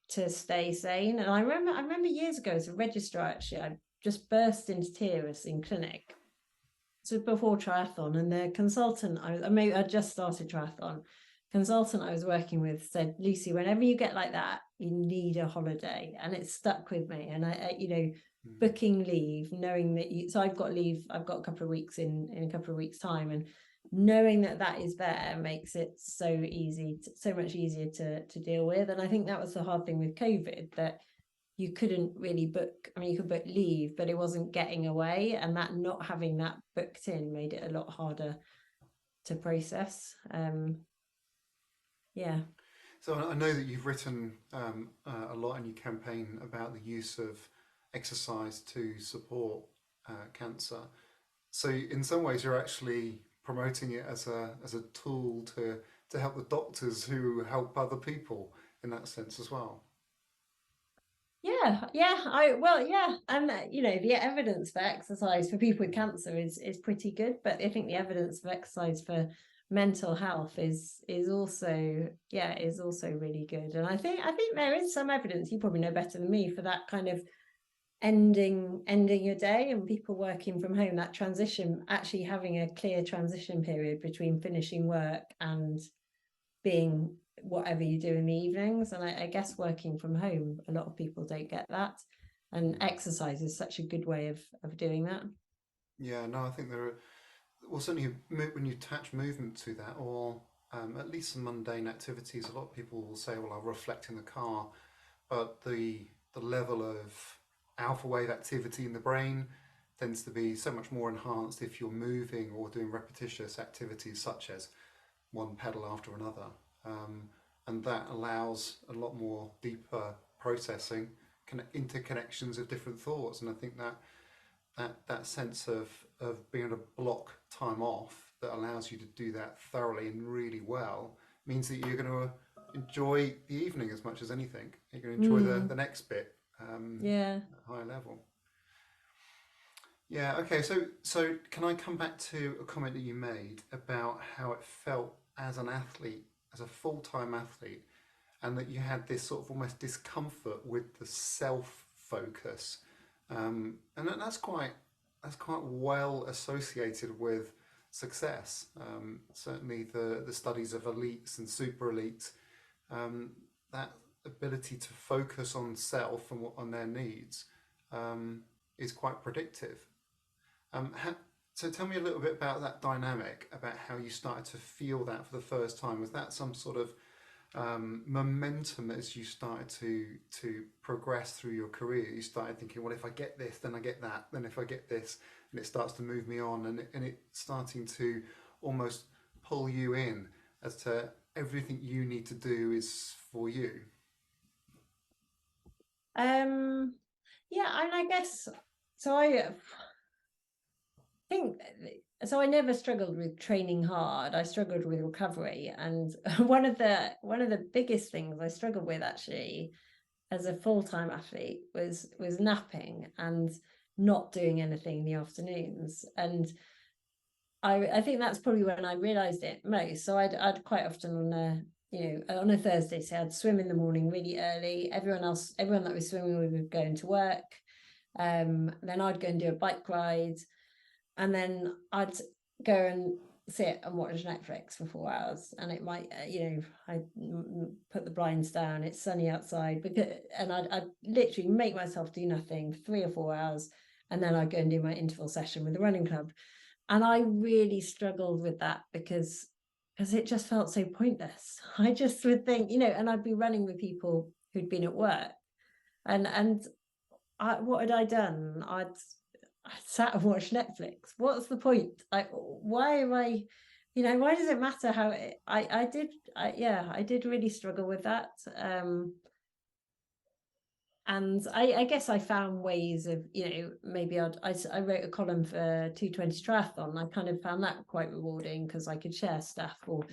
to stay sane. And I remember years ago as a registrar, actually, I just burst into tears in clinic. So before triathlon, and the consultant, I just started triathlon. Consultant I was working with said, Lucy, whenever you get like that, you need a holiday. And it stuck with me. And I booking leave, knowing that so I've got a couple of weeks in a couple of weeks time, and knowing that is there makes it so much easier to deal with. And I think that was the hard thing with COVID, that you couldn't really book. I mean, you could book leave, but it wasn't getting away, and that not having that booked in made it a lot harder to process. So I know that you've written a lot in your campaign about the use of exercise to support cancer. So in some ways, you're actually promoting it as a tool to help the doctors who help other people in that sense as well. And the evidence for exercise for people with cancer is pretty good, but I think the evidence for exercise for mental health is also really good. And I think there is some evidence, you probably know better than me, for that kind of ending your day and people working from home, that transition, actually having a clear transition period between finishing work and being whatever you do in the evenings. And I guess working from home, a lot of people don't get that, and exercise is such a good way of doing that. Yeah, no, I think there are, well, certainly when you attach movement to that, or at least some mundane activities, a lot of people will say, well, I'll reflect in the car, but the level of alpha wave activity in the brain tends to be so much more enhanced if you're moving or doing repetitious activities such as one pedal after another. And that allows a lot more deeper processing, interconnections of different thoughts. And I think that sense of being able to block time off that allows you to do that thoroughly and really well means that you're going to enjoy the evening as much as anything. You're going to enjoy the next bit at a higher level. Yeah, okay, so can I come back to a comment that you made about how it felt as an athlete, as a full-time athlete, and that you had this sort of almost discomfort with the self-focus, and that's quite well associated with success. Certainly the studies of elites and super elites, that ability to focus on self and on their needs is quite predictive. So tell me a little bit about that dynamic, about how you started to feel that for the first time. Was that some sort of momentum as you started to progress through your career? You started thinking, well, if I get this, then I get that. Then if I get this, and it starts to move me on, and it starting to almost pull you in as to everything you need to do is for you. And I guess so. I think so. I never struggled with training hard. I struggled with recovery, and one of the biggest things I struggled with actually as a full-time athlete was napping and not doing anything in the afternoons. And I think that's probably when I realized it most. So I'd quite often on a Thursday, say I'd swim in the morning really early. Everyone that was swimming would go into work. Then I'd go and do a bike ride, and then I'd go and sit and watch Netflix for 4 hours. And it might, I'd put the blinds down, it's sunny outside, and I'd literally make myself do nothing for 3 or 4 hours, and then I'd go and do my interval session with the running club. And I really struggled with that because it just felt so pointless. I just would think, and I'd be running with people who'd been at work, and what had I done? I'd sat and watched Netflix. What's the point? Why am I why does it matter how I did really struggle with that. And I guess I found ways of, maybe I wrote a column for 220 triathlon. I kind of found that quite rewarding because I could share stuff, or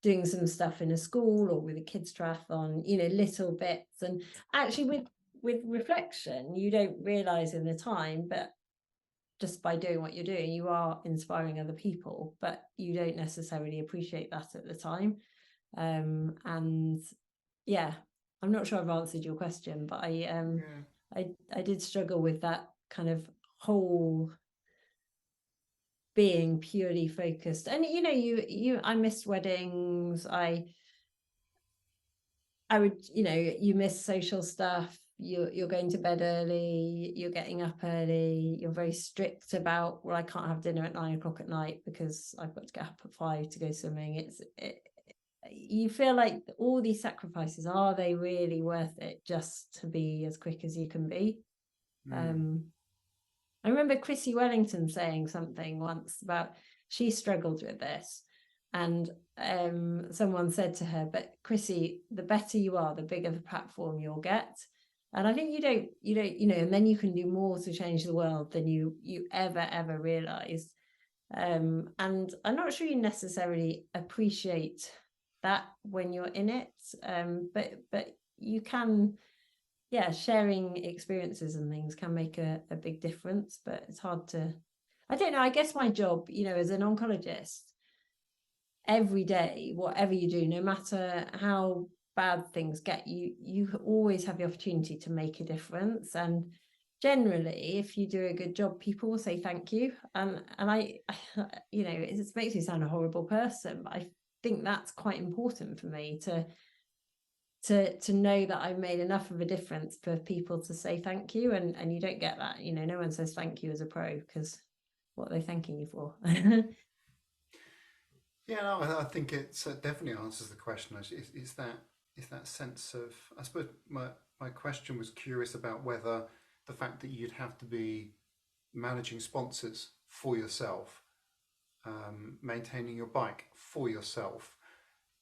doing some stuff in a school or with a kids triathlon, little bits. And actually with reflection, you don't realize in the time, but just by doing what you're doing, you are inspiring other people, but you don't necessarily appreciate that at the time. And yeah, I'm not sure I've answered your question, but I did struggle with that kind of whole being purely focused. And I missed weddings. I would, you miss social stuff. You're going to bed early, you're getting up early, you're very strict about, well, I can't have dinner at 9 o'clock at night because I've got to get up at 5 to go swimming. You feel like all these sacrifices, are they really worth it just to be as quick as you can be? I remember Chrissy Wellington saying something once about, she struggled with this, and someone said to her, but Chrissy, the better you are, the bigger the platform you'll get. And I think you don't, and then you can do more to change the world than you ever realized. And I'm not sure you necessarily appreciate that when you're in it, but you can, sharing experiences and things can make a big difference. But it's hard to, I don't know, I guess my job, as an oncologist, every day, whatever you do, no matter how bad things get, you always have the opportunity to make a difference. And generally, if you do a good job, people will say thank you. And I it makes me sound a horrible person, but I think that's quite important for me to know that I made enough of a difference for people to say thank you. And you don't get that, no one says thank you as a pro, because what are they thanking you for? Yeah, no, I think it definitely answers the question. It's that sense of, I suppose my question was curious about whether the fact that you'd have to be managing sponsors for yourself, maintaining your bike for yourself,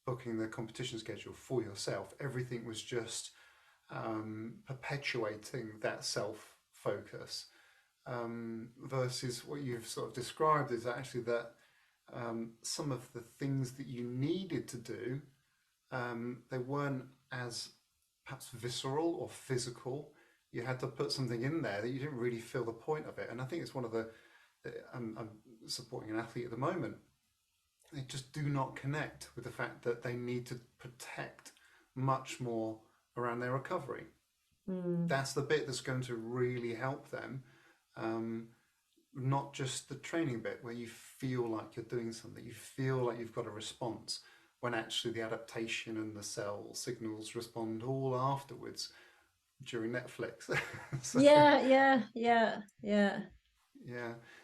booking the competition schedule for yourself, everything was just perpetuating that self-focus, versus what you've sort of described is actually that some of the things that you needed to do, they weren't as perhaps visceral or physical. You had to put something in there that you didn't really feel the point of it. And I think it's one of I'm supporting an athlete at the moment. They just do not connect with the fact that they need to protect much more around their recovery. That's the bit that's going to really help them. Not just the training bit where you feel like you're doing something, you feel like you've got a response, when actually the adaptation and the cell signals respond all afterwards during Netflix. So, yeah.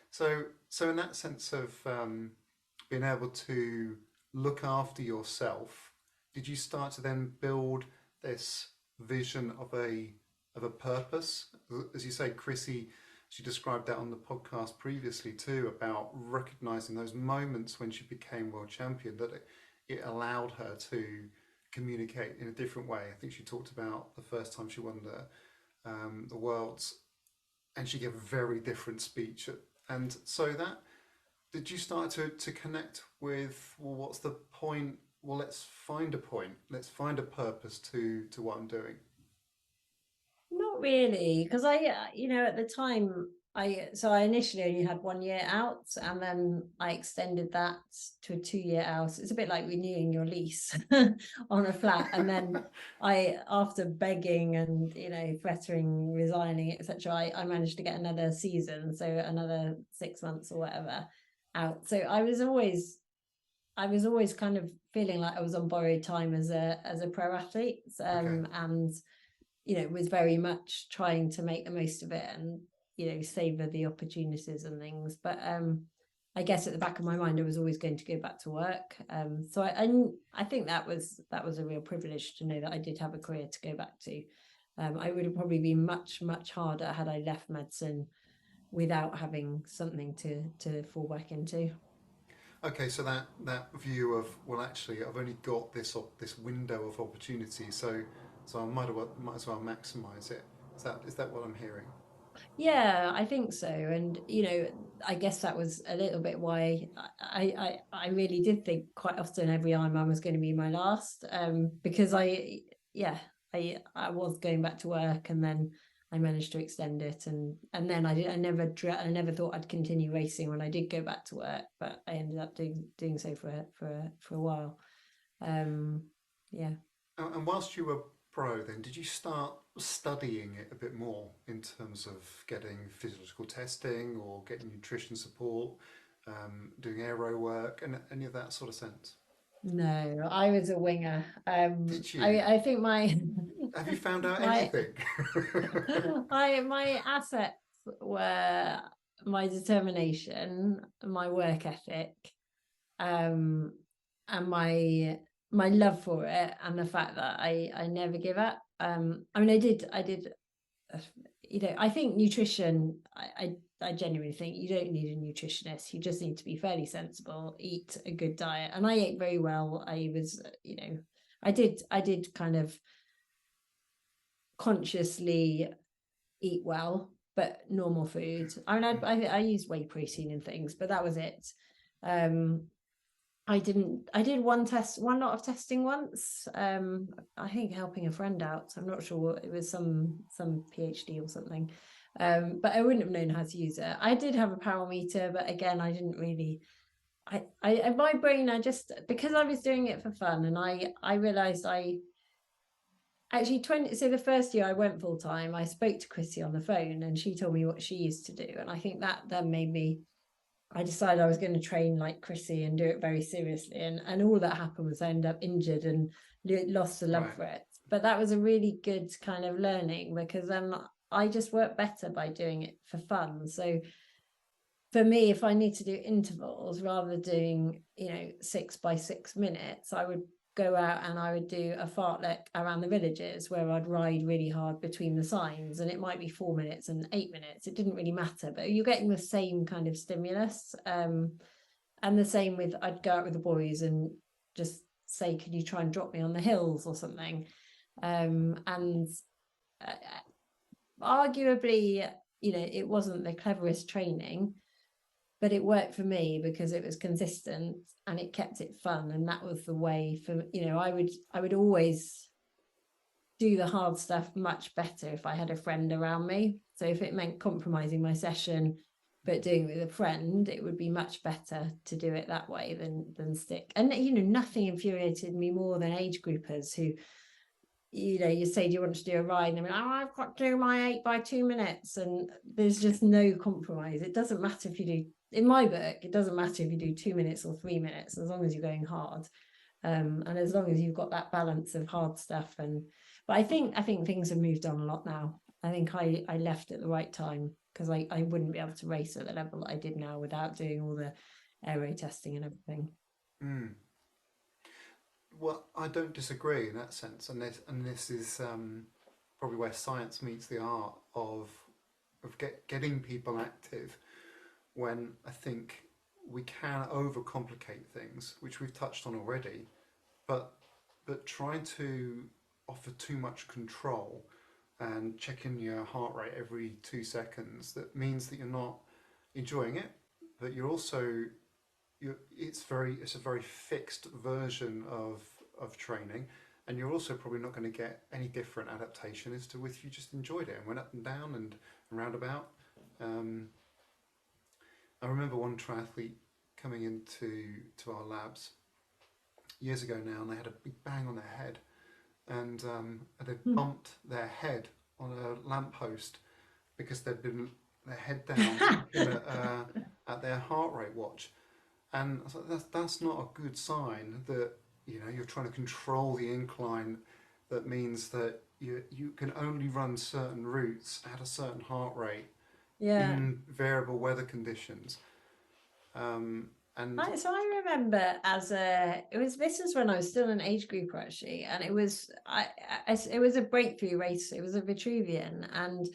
So in that sense of being able to look after yourself, did you start to then build this vision of a purpose? As you say, Chrissy, she described that on the podcast previously too, about recognizing those moments when she became world champion, that it allowed her to communicate in a different way. I think she talked about the first time she won the Worlds, and she gave a very different speech. And so that, did you start to connect with, well, what's the point? Well, let's find a point. Let's find a purpose to what I'm doing. Not really, because I at the time, I initially only had 1 year out, and then I extended that to a 2-year out. It's a bit like renewing your lease on a flat. And then after begging and threatening resigning, etc., I managed to get another season, so another 6 months or whatever out. So I was always kind of feeling like I was on borrowed time as a pro athlete, Okay. and was very much trying to make the most of it and savor the opportunities and things. But I guess at the back of my mind, I was always going to go back to work. So I think that was a real privilege to know that I did have a career to go back to. I would have probably been much harder had I left medicine without having something to fall back into. Okay, so that view of, well, actually, I've only got this window of opportunity, so I might as well maximize it. Is that what I'm hearing? Yeah, I think so. And I guess that was a little bit why I really did think quite often every Ironman was going to be my last, because yeah, I was going back to work, and then I managed to extend it, and then I never thought I'd continue racing when I did go back to work, but I ended up doing so for a while. Um, yeah. And whilst you were pro, then did you start studying it a bit more in terms of getting physiological testing or getting nutrition support, doing aero work, and any of that sort of sense? No, I was a winger. Did you? I think my Have you found out my anything? my assets were my determination, my work ethic, um, and my love for it, and the fact that I never give up. I mean, I did I think nutrition, I genuinely think you don't need a nutritionist. You just need to be fairly sensible, eat a good diet. And I ate very well. I was, I did kind of consciously eat well, but normal food. I mean, I used whey protein and things, but that was it. Um, I did one lot of testing once. I think helping a friend out. I'm not sure what it was, some PhD or something. But I wouldn't have known how to use it. I did have a power meter, but again, I didn't really. My brain, I just, because I was doing it for fun, and I realized I actually 20. So the first year I went full time, I spoke to Chrissy on the phone, and she told me what she used to do, and I think that then made me. I decided I was going to train like Chrissy and do it very seriously. And all that happened was I ended up injured and lost the love Right. for it. But that was a really good kind of learning, because then I just work better by doing it for fun. So for me, if I need to do intervals rather than doing, 6 by 6 minutes, I would go out and I would do a fartlek around the villages where I'd ride really hard between the signs, and it might be 4 minutes and 8 minutes. It didn't really matter, but you're getting the same kind of stimulus. And the same with, I'd go out with the boys and just say, could you try and drop me on the hills or something? And uh, arguably, it wasn't the cleverest training, but it worked for me because it was consistent and it kept it fun. And that was the way for, I would always do the hard stuff much better if I had a friend around me. So if it meant compromising my session but doing it with a friend, it would be much better to do it that way than stick. And nothing infuriated me more than age groupers who, you say, do you want to do a ride? And they're like, oh, I've got to do my 8 by 2 minutes. And there's just no compromise. It doesn't matter if you do, in my book, it doesn't matter if you do 2 minutes or 3 minutes, as long as you're going hard. And as long as you've got that balance of hard stuff. But I think things have moved on a lot now. I think I left at the right time, because I wouldn't be able to race at the level that I did now without doing all the aero testing and everything. Mm. Well, I don't disagree in that sense, and this is probably where science meets the art of getting people active. When I think we can overcomplicate things, which we've touched on already, but trying to offer too much control and checking your heart rate every 2 seconds, that means that you're not enjoying it, but you're also it's a very fixed version of training, and you're also probably not going to get any different adaptation as to if you just enjoyed it and went up and down and roundabout. Um, I remember one triathlete coming to our labs years ago now, and they had a big bang on their head, and they bumped their head on a lamppost because they'd been their head down looking at their heart rate watch. And I was like, that's not a good sign that you're trying to control the incline. That means that you can only run certain routes at a certain heart rate Yeah. in variable weather conditions. And So I remember this was when I was still an age grouper, actually, and it was it was a breakthrough race. It was a Vitruvian, and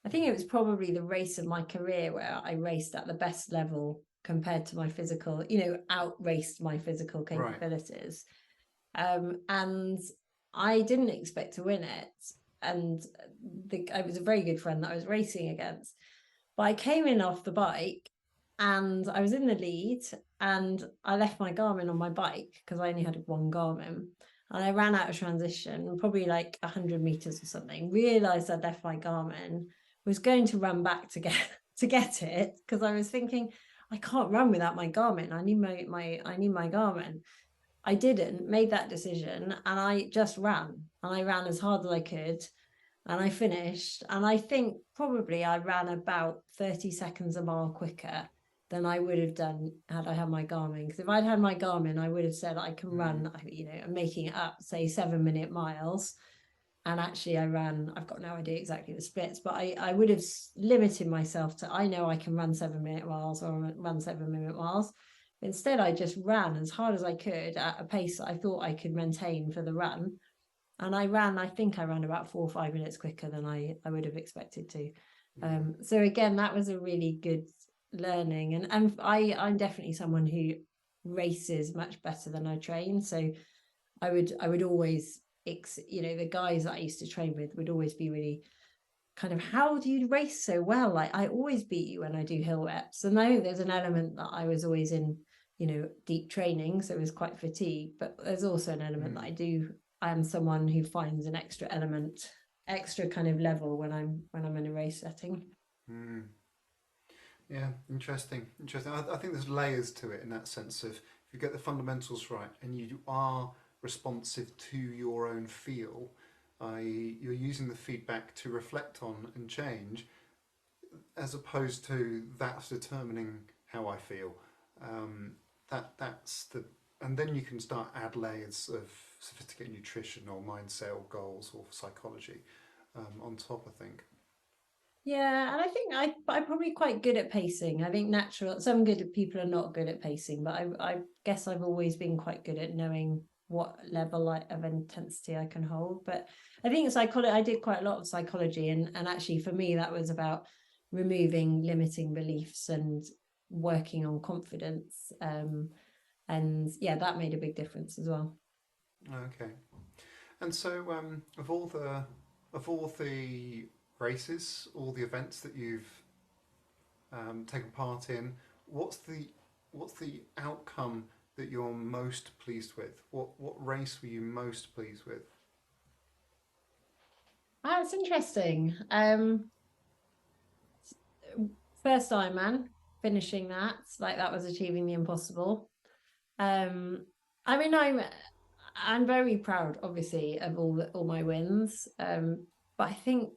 I think it was probably the race of my career where I raced at the best level compared to my physical, outraced my physical capabilities. And I didn't expect to win it. And I was a very good friend that I was racing against. But I came in off the bike and I was in the lead, and I left my Garmin on my bike because I only had one Garmin. And I ran out of transition, probably like 100 meters or something, realized I'd left my Garmin, was going to run back to get it, because I was thinking, I can't run without my Garmin. I need my Garmin. I didn't, made that decision, and I just ran. And I ran as hard as I could. And I finished. And I think probably I ran about 30 seconds a mile quicker than I would have done had I had my Garmin. Because if I'd had my Garmin, I would have said I can run, I'm making it up, say 7-minute miles. And actually I've got no idea exactly the splits, but I would have limited myself to, I know I can run 7-minute miles or run 7-minute miles. Instead, I just ran as hard as I could at a pace that I thought I could maintain for the run. And I think I ran about 4 or 5 minutes quicker than I would have expected to. So again, that was a really good learning. And I'm definitely someone who races much better than I train. So I would always, the guys that I used to train with would always be really kind of, how do you race so well? Like, I always beat you when I do hill reps. And I know there's an element that I was always in, deep training, so it was quite fatigued, but there's also an element that I am someone who finds an extra kind of level when I'm in a race setting. Yeah, interesting. I think there's layers to it in that sense of, if you get the fundamentals right and you are responsive to your own feel, i.e. you're using the feedback to reflect on and change, as opposed to that's determining how I feel. And then you can start add layers of sophisticated nutrition or mindset or goals or psychology on top, I think. Yeah, and I think I'm probably quite good at pacing. I think some good people are not good at pacing, but I guess I've always been quite good at knowing what level of intensity I can hold. But I think psychology, I did quite a lot of psychology, and actually for me that was about removing limiting beliefs and working on confidence. And yeah, that made a big difference as well. Okay. And so, of all the races, all the events that you've taken part in, what's the outcome that you're most pleased with? What race were you most pleased with? That's interesting. First Ironman, finishing that was achieving the impossible. I mean, I'm very proud, obviously, of all my wins. But I think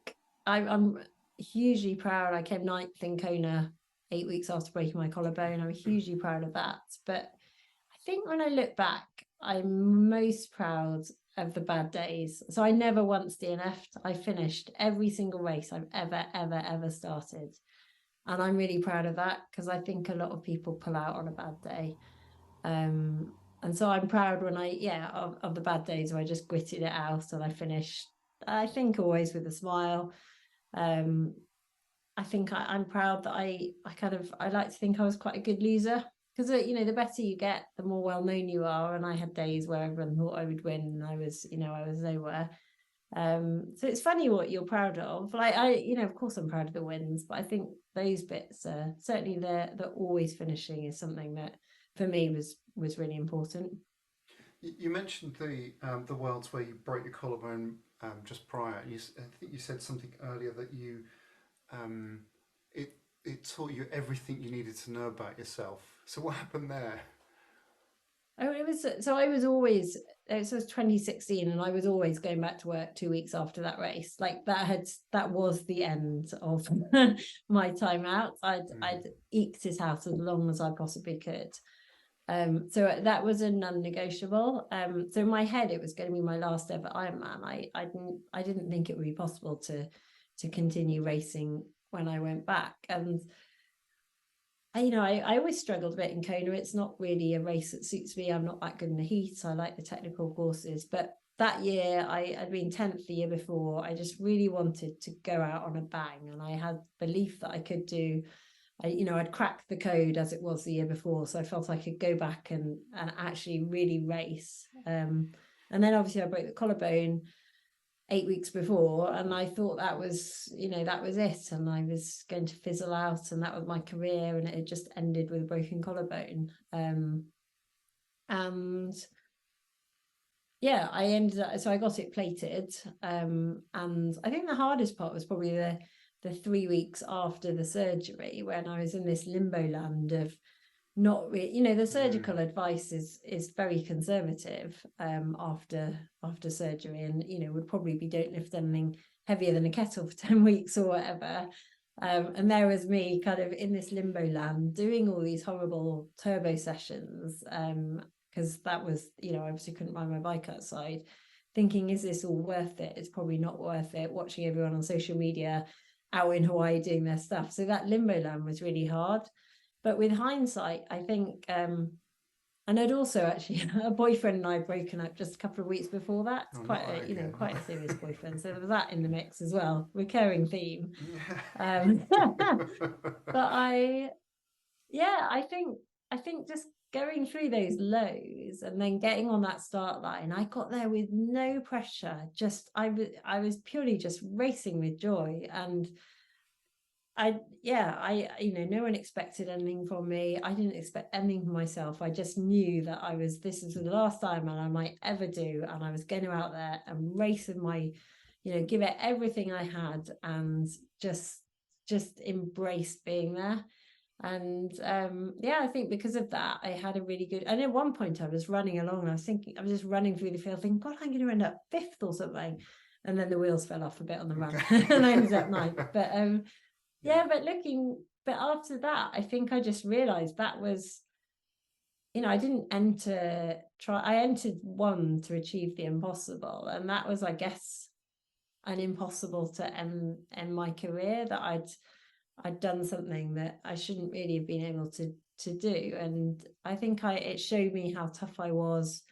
I'm hugely proud. I came ninth in Kona 8 weeks after breaking my collarbone. I'm hugely proud of that. But I think when I look back, I'm most proud of the bad days. So I never once DNF'd. I finished every single race I've ever started. And I'm really proud of that, because I think a lot of people pull out on a bad day. And so I'm proud when of the bad days where I just gritted it out and I finished, I think, always with a smile. I think I'm proud that I like to think I was quite a good loser, because the better you get, the more well known you are. And I had days where everyone thought I would win, and I was nowhere. So it's funny what you're proud of. Like, of course I'm proud of the wins, but I think those bits are certainly the always finishing is something that for me was really important. You mentioned the worlds where you broke your collarbone just prior. I think you said something earlier that it taught you everything you needed to know about yourself. So what happened there? Oh, it was so I was always, it was 2016, and I was always going back to work 2 weeks after that race. Like, that was the end of my time out. I'd eked it out as long as I possibly could. So that was a non-negotiable. So in my head, it was going to be my last ever Ironman. I didn't think it would be possible to continue racing when I went back. And I always struggled a bit in Kona. It's not really a race that suits me. I'm not that good in the heat. I like the technical courses. But that year, I'd been 10th the year before. I just really wanted to go out on a bang. And I had belief that I could do I'd cracked the code as it was the year before, so I felt I could go back and actually really race. And then obviously I broke the collarbone 8 weeks before, and I thought that was it, and I was going to fizzle out, and that was my career, and it had just ended with a broken collarbone. And yeah, I ended up, so I got it plated, and I think the hardest part was probably the 3 weeks after the surgery, when I was in this limbo land of not really, the surgical advice is very conservative after surgery, and would probably be don't lift anything heavier than a kettle for 10 weeks or whatever. And there was me kind of in this limbo land doing all these horrible turbo sessions, because that was, I obviously couldn't ride my bike outside, thinking, is this all worth it? It's probably not worth it, watching everyone on social media out in Hawaii doing their stuff. So that limbo land was really hard. But with hindsight, I think, and I'd also actually, a boyfriend and I had broken up just a couple of weeks before that. It's quite a serious boyfriend. So there was that in the mix as well, recurring theme. But I think just going through those lows and then getting on that start line, I got there with no pressure. I was purely just racing with joy. And no one expected anything from me. I didn't expect anything from myself. I just knew that this is the last Ironman I might ever do, and I was going to out there and race with my, give it everything I had, and just embrace being there. And I think because of that, I had a really good, and at one point I was running along and I was just running through the field thinking, God, I'm going to end up 5th or something. And then the wheels fell off a bit on the run and I ended up 9th. But after that, I think I just realized that was, I didn't I entered one to achieve the impossible. And that was, I guess, an impossible to end my career, that I'd done something that I shouldn't really have been able to do. And I think it showed me how tough I was.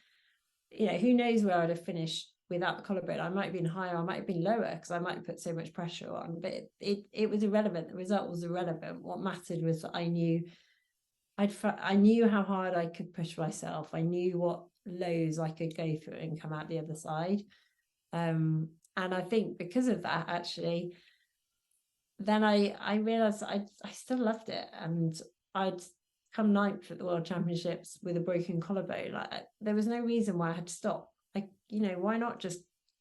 Who knows where I'd have finished without the collarbone. I might have been higher, I might have been lower, because I might have put so much pressure on, but it was irrelevant. The result was irrelevant. What mattered was that I knew how hard I could push myself. I knew what lows I could go through and come out the other side. And I think because of that, actually, then I realized I still loved it, and I'd come 9th at the World Championships with a broken collarbone. There was no reason why I had to stop. Why not just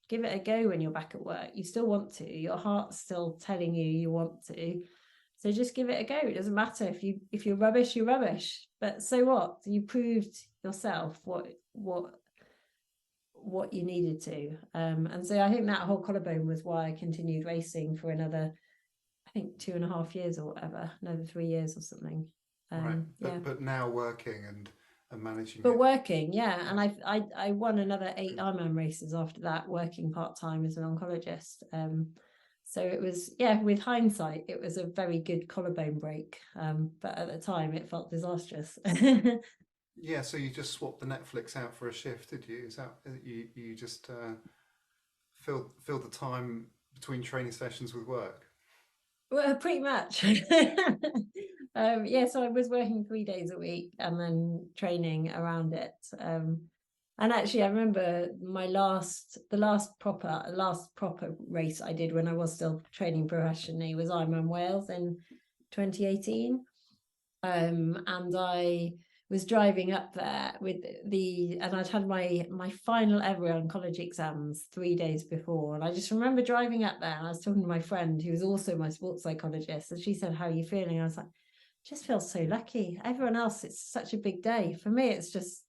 give it a go when you're back at work? You still want to, your heart's still telling you want to, so just give it a go. It doesn't matter if you're rubbish, you're rubbish, but so what? You proved yourself what you needed to. And so I think that whole collarbone was why I continued racing for another, I think, 2.5 years or whatever, another 3 years or something. Right. But now working and managing working, and I won another 8 Ironman races after that, working part-time as an oncologist. So it was, with hindsight, it was a very good collarbone break, but at the time it felt disastrous. So you just swapped the Netflix out for a shift, did you? Is that you just filled the time between training sessions with work? Well, pretty much. So I was working 3 days a week and then training around it. And actually, I remember the last proper race I did when I was still training professionally was Ironman Wales in 2018. And I was driving up there and I'd had my final ever oncology exams 3 days before. And I just remember driving up there and I was talking to my friend who was also my sports psychologist, and she said, "How are you feeling?" I was like, just feel so lucky. Everyone else, it's such a big day. For me, it's just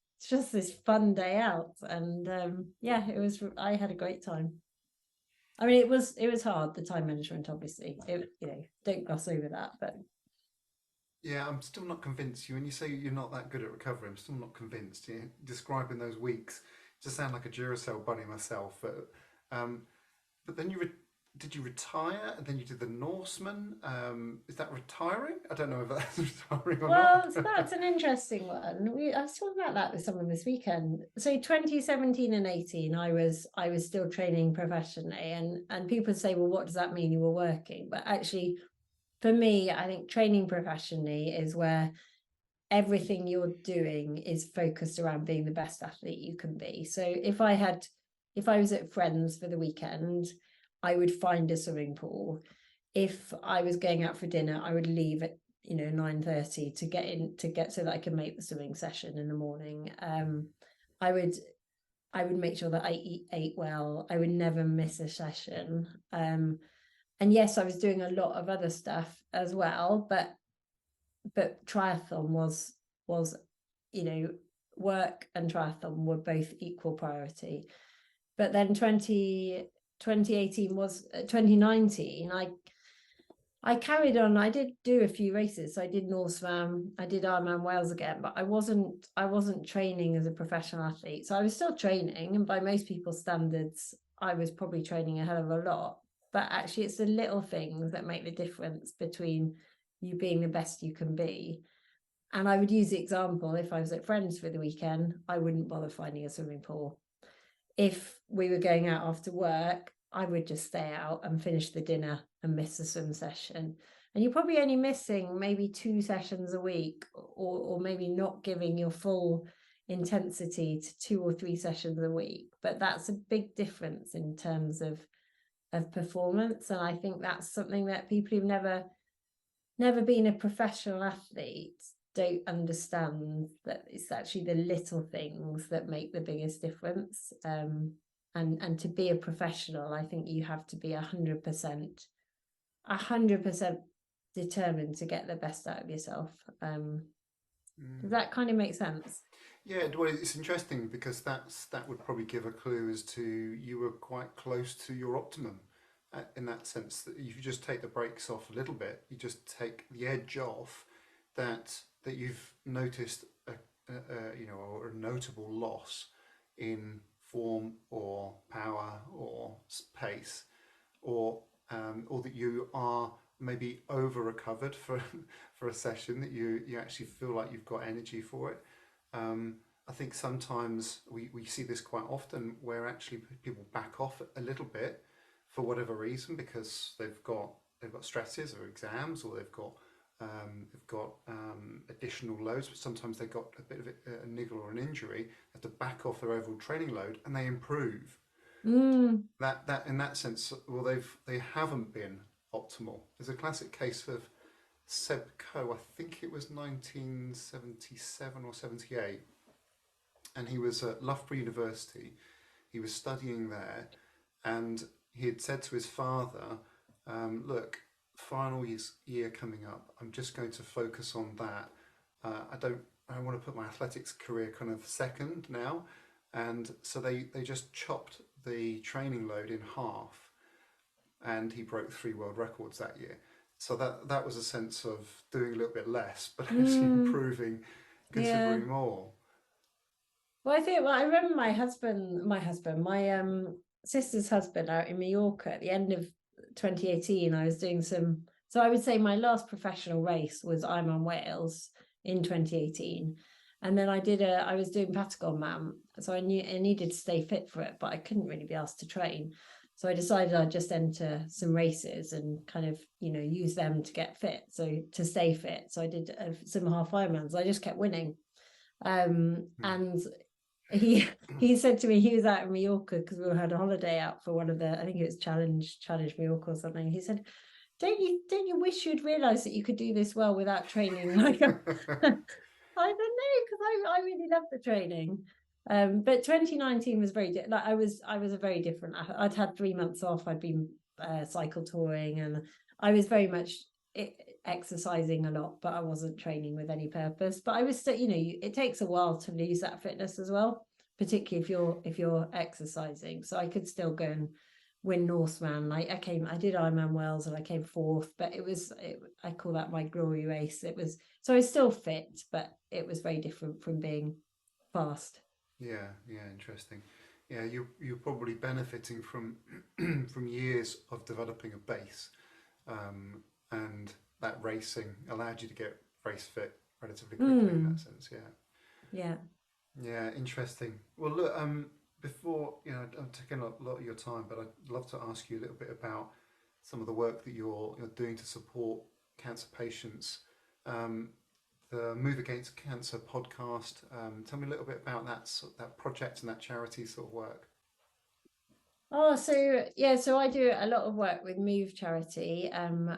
this fun day out. And I had a great time. I mean, it was hard, the time management, obviously. Don't gloss over that, but I'm still not convinced. When you say you're not that good at recovery, I'm still not convinced. Describing those weeks, just sound like a Duracell bunny myself. But then did you retire, and then you did the Norseman? Is that retiring? I don't know if that's retiring or not. Well, so that's an interesting one. I was talking about that with someone this weekend. So 2017 and 18, I was still training professionally, and people say, well, what does that mean, you were working? But actually, for me, I think training professionally is where everything you're doing is focused around being the best athlete you can be. So if I was at friends for the weekend, I would find a swimming pool. If I was going out for dinner, I would leave at 9:30 to get so that I could make the swimming session in the morning. I would make sure that I ate well. I would never miss a session. And yes, I was doing a lot of other stuff as well, but triathlon was work and triathlon were both equal priority. But then 2018 was 2019. I carried on. I did do a few races. So I did Northam, I did Ironman Wales again, but I wasn't training as a professional athlete. So I was still training, and by most people's standards, I was probably training a hell of a lot. But actually, it's the little things that make the difference between you being the best you can be. And I would use the example, if I was at friends for the weekend, I wouldn't bother finding a swimming pool. If we were going out after work, I would just stay out and finish the dinner and miss a swim session. And you're probably only missing maybe 2 sessions a week, or maybe not giving your full intensity to 2 or 3 sessions a week. But that's a big difference in terms of performance. And I think that's something that people who've never been a professional athlete don't understand, that it's actually the little things that make the biggest difference. And to be a professional, I think you have to be 100% determined to get the best out of yourself. Does that kind of make sense? Yeah, well, it's interesting because that would probably give a clue as to you were quite close to your optimum, in that sense that if you just take the brakes off a little bit, you just take the edge off, that you've noticed or a notable loss in form or power or pace, or that you are maybe over recovered for for a session, that you actually feel like you've got energy for it. I think sometimes we see this quite often, where actually people back off a little bit for whatever reason, because they've got stresses or exams, or they've got additional loads. But sometimes they've got a bit of a niggle or an injury, they have to back off their overall training load, and they improve. That in that sense, well, they haven't been optimal. There's a classic case of Seb Coe. I think it was 1977 or 78, and he was at Loughborough University. He was studying there, and he had said to his father, "Look, final year coming up. I'm just going to focus on that. I want to put my athletics career kind of second now." And so they just chopped the training load in half, and he broke 3 world records that year. So that was a sense of doing a little bit less, but actually improving considerably more. Well, I remember my sister's husband out in Mallorca at the end of 2018. I was doing so I would say my last professional race was Ironman Wales in 2018. And then I was doing Patagon Man. So I knew I needed to stay fit for it, but I couldn't really be asked to train. So I decided I'd just enter some races and kind of, use them to get fit. So to stay fit. So I did some half Ironmans. I just kept winning. And he said to me, he was out in Mallorca because we had a holiday out for one of the, I think it was Challenge Mallorca or something. He said, don't you wish you'd realised that you could do this well without training? Like, I don't know, because I really love the training. But 2019 was very like I was a very different. I'd had 3 months off. I'd been cycle touring, and I was very much exercising a lot, but I wasn't training with any purpose. But I was still, it takes a while to lose that fitness as well, particularly if you're exercising. So I could still go and win Northman. Like I did Ironman Wales and I came 4th, but I call that my glory race. So I was still fit, but it was very different from being fast. Yeah, interesting. Yeah, you're probably benefiting from from years of developing a base, and that racing allowed you to get race fit relatively quickly in that sense. Yeah. Yeah. Yeah, interesting. Well, look, before I'm taking a lot of your time, but I'd love to ask you a little bit about some of the work that you're doing to support cancer patients. The Move Against Cancer podcast. Tell me a little bit about that project and that charity sort of work. Oh, so yeah, so I do a lot of work with Move Charity,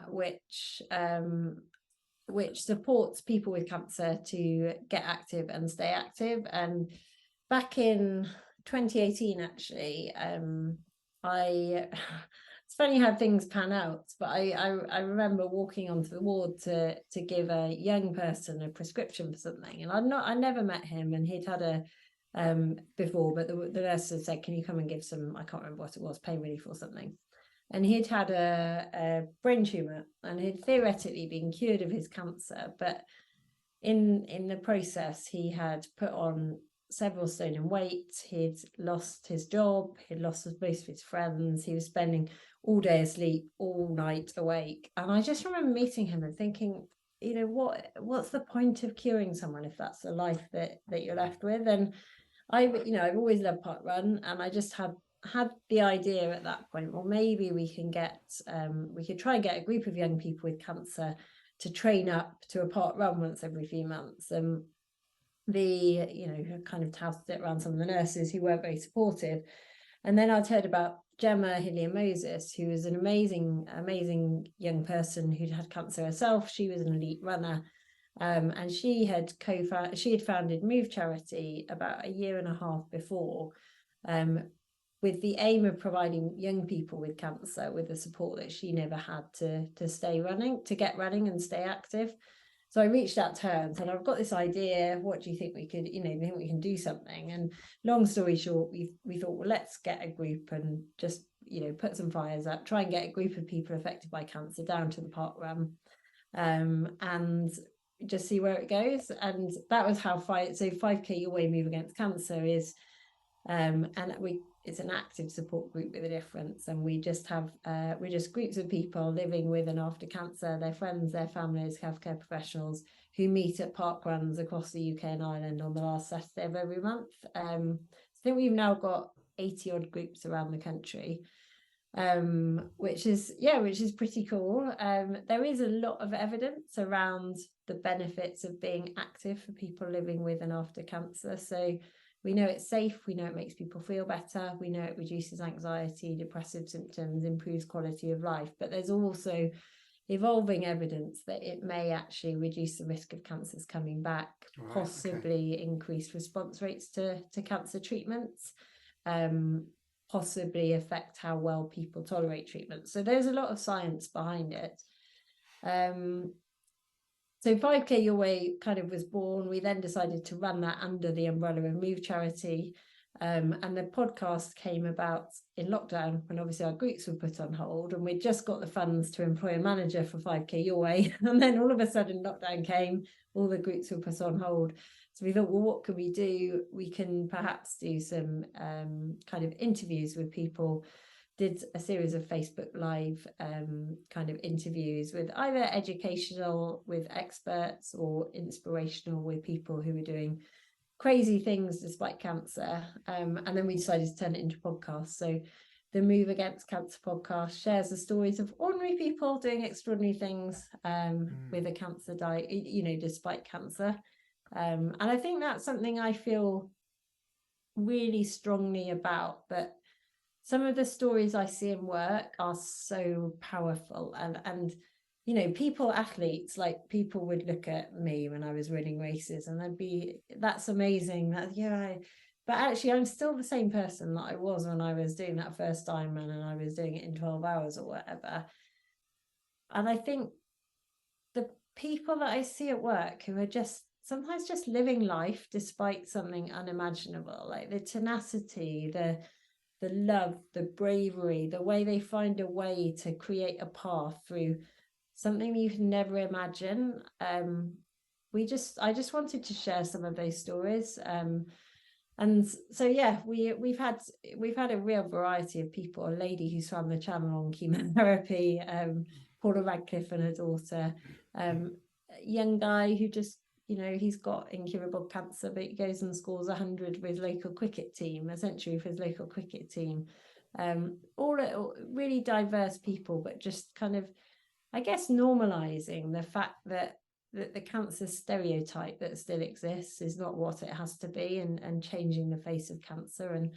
which supports people with cancer to get active and stay active. And back in 2018, actually, I it's funny how things pan out, but I remember walking onto the ward to give a young person a prescription for something, and I never met him, and he'd had a before, but the nurse had said, "Can you come and give some?" I can't remember what it was, pain relief or something. And he'd had a brain tumor, and he'd theoretically been cured of his cancer, but in the process, he had put on several stone in weight. He'd lost his job. He'd lost most of his friends. He was spending all day asleep, all night awake. And I just remember meeting him and thinking, what's the point of curing someone if that's the life that you're left with? And I've always loved parkrun, and I just had the idea at that point, well, maybe we could try and get a group of young people with cancer to train up to a parkrun once every few months. And kind of touted it around some of the nurses who weren't very supportive. And then I'd heard about Gemma Hillier-Moses, who was an amazing young person who'd had cancer herself. She was an elite runner. And she had founded Move Charity about a year and a half before, with the aim of providing young people with cancer with the support that she never had to get running and stay active. So I reached out to her and said, I've got this idea. What do you think we could, do you think we can do something? And long story short, we thought, well, let's get a group and just, put some fires up, try and get a group of people affected by cancer down to the parkrun, and just see where it goes. And that was how 5K Your Way Move Against Cancer is, it's an active support group with a difference, and we just have we're just groups of people living with and after cancer, their friends, their families, healthcare professionals, who meet at parkruns across the UK and Ireland on the last Saturday of every month. I think we've now got 80 odd groups around the country, which is pretty cool. There is a lot of evidence around the benefits of being active for people living with and after cancer. So we know it's safe, we know it makes people feel better, we know it reduces anxiety, depressive symptoms, improves quality of life, but there's also evolving evidence that it may actually reduce the risk of cancers coming back, possibly increase response rates to cancer treatments, possibly affect how well people tolerate treatment. So there's a lot of science behind it. So 5K Your Way kind of was born. We then decided to run that under the umbrella of Move Charity. And the podcast came about in lockdown, when obviously our groups were put on hold, and we'd just got the funds to employ a manager for 5K Your Way. And then all of a sudden lockdown came, all the groups were put on hold. So we thought, well, what can we do? We can perhaps do some kind of interviews with people. Did a series of Facebook Live kind of interviews with either educational with experts or inspirational with people who were doing crazy things despite cancer. And then we decided to turn it into podcasts. So the Move Against Cancer podcast shares the stories of ordinary people doing extraordinary things with a cancer diet, despite cancer. And I think that's something I feel really strongly about, that some of the stories I see in work are so powerful, and people, athletes, like people would look at me when I was running races and they'd be, that's amazing, but actually I'm still the same person that I was when I was doing that first Ironman and I was doing it in 12 hours or whatever. And I think the people that I see at work who are just sometimes just living life despite something unimaginable, like the tenacity, the love, the bravery, the way they find a way to create a path through something you can never imagine. I just wanted to share some of those stories. And so we've had a real variety of people. A lady who swam the channel on chemotherapy, Paula Radcliffe and her daughter, a young guy who just, he's got incurable cancer, but he goes and scores 100 with local cricket team, a century for his local cricket team. All really diverse people, but just kind of I guess normalizing the fact that the cancer stereotype that still exists is not what it has to be, and changing the face of cancer. And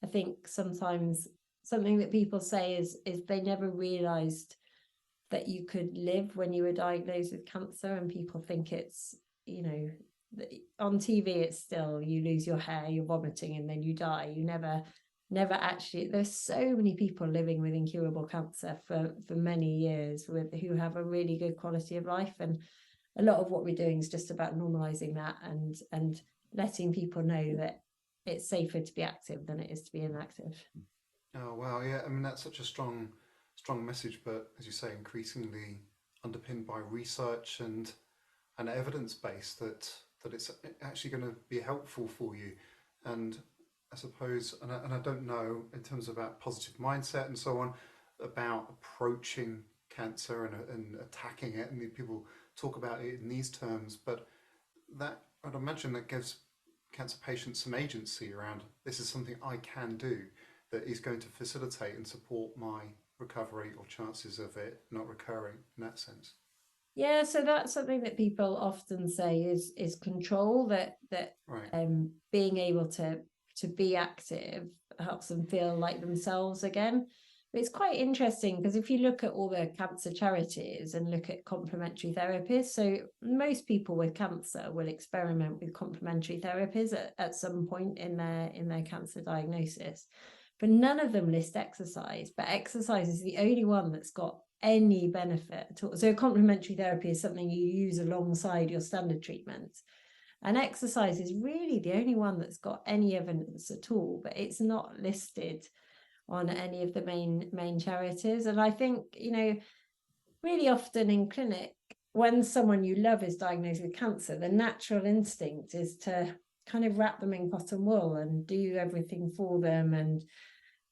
I think sometimes something that people say is they never realized that you could live when you were diagnosed with cancer, and people think it's, you know, on TV it's still, you lose your hair, you're vomiting, and then you die. You never actually, there's so many people living with incurable cancer for many years who have a really good quality of life. And a lot of what we're doing is just about normalizing that, and letting people know that it's safer to be active than it is to be inactive. Oh wow, yeah. I mean, that's such a strong message, but as you say, increasingly underpinned by research and evidence base that it's actually going to be helpful for you. And I suppose, and I don't know in terms of about positive mindset and so on, about approaching cancer and attacking it, and people talk about it in these terms, but that, I'd imagine that gives cancer patients some agency around, this is something I can do that is going to facilitate and support my recovery or chances of it not recurring in that sense. Yeah, so that's something that people often say is control, that Right. being able to be active helps them feel like themselves again. But it's quite interesting because if you look at all the cancer charities and look at complementary therapies, so most people with cancer will experiment with complementary therapies at some point in their cancer diagnosis. But none of them list exercise, but exercise is the only one that's got any benefit at all. So complementary therapy is something you use alongside your standard treatment. And exercise is really the only one that's got any evidence at all, but it's not listed on any of the main charities. And I think, really often in clinic, when someone you love is diagnosed with cancer, the natural instinct is to kind of wrap them in cotton wool and do everything for them and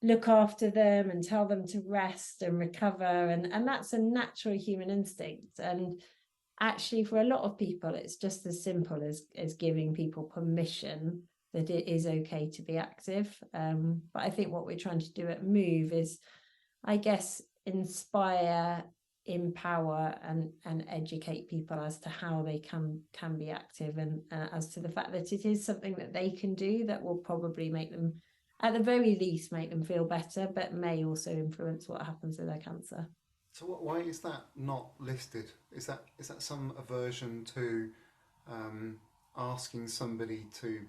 look after them and tell them to rest and recover. And that's a natural human instinct. And actually, for a lot of people, it's just as simple as giving people permission that it is okay to be active. But I think what we're trying to do at Move is, I guess, inspire, empower, and educate people as to how they can be active, and as to the fact that it is something that they can do that will probably make them, at the very least, make them feel better, but may also influence what happens with their cancer. So why is that not listed? Is that some aversion to asking somebody to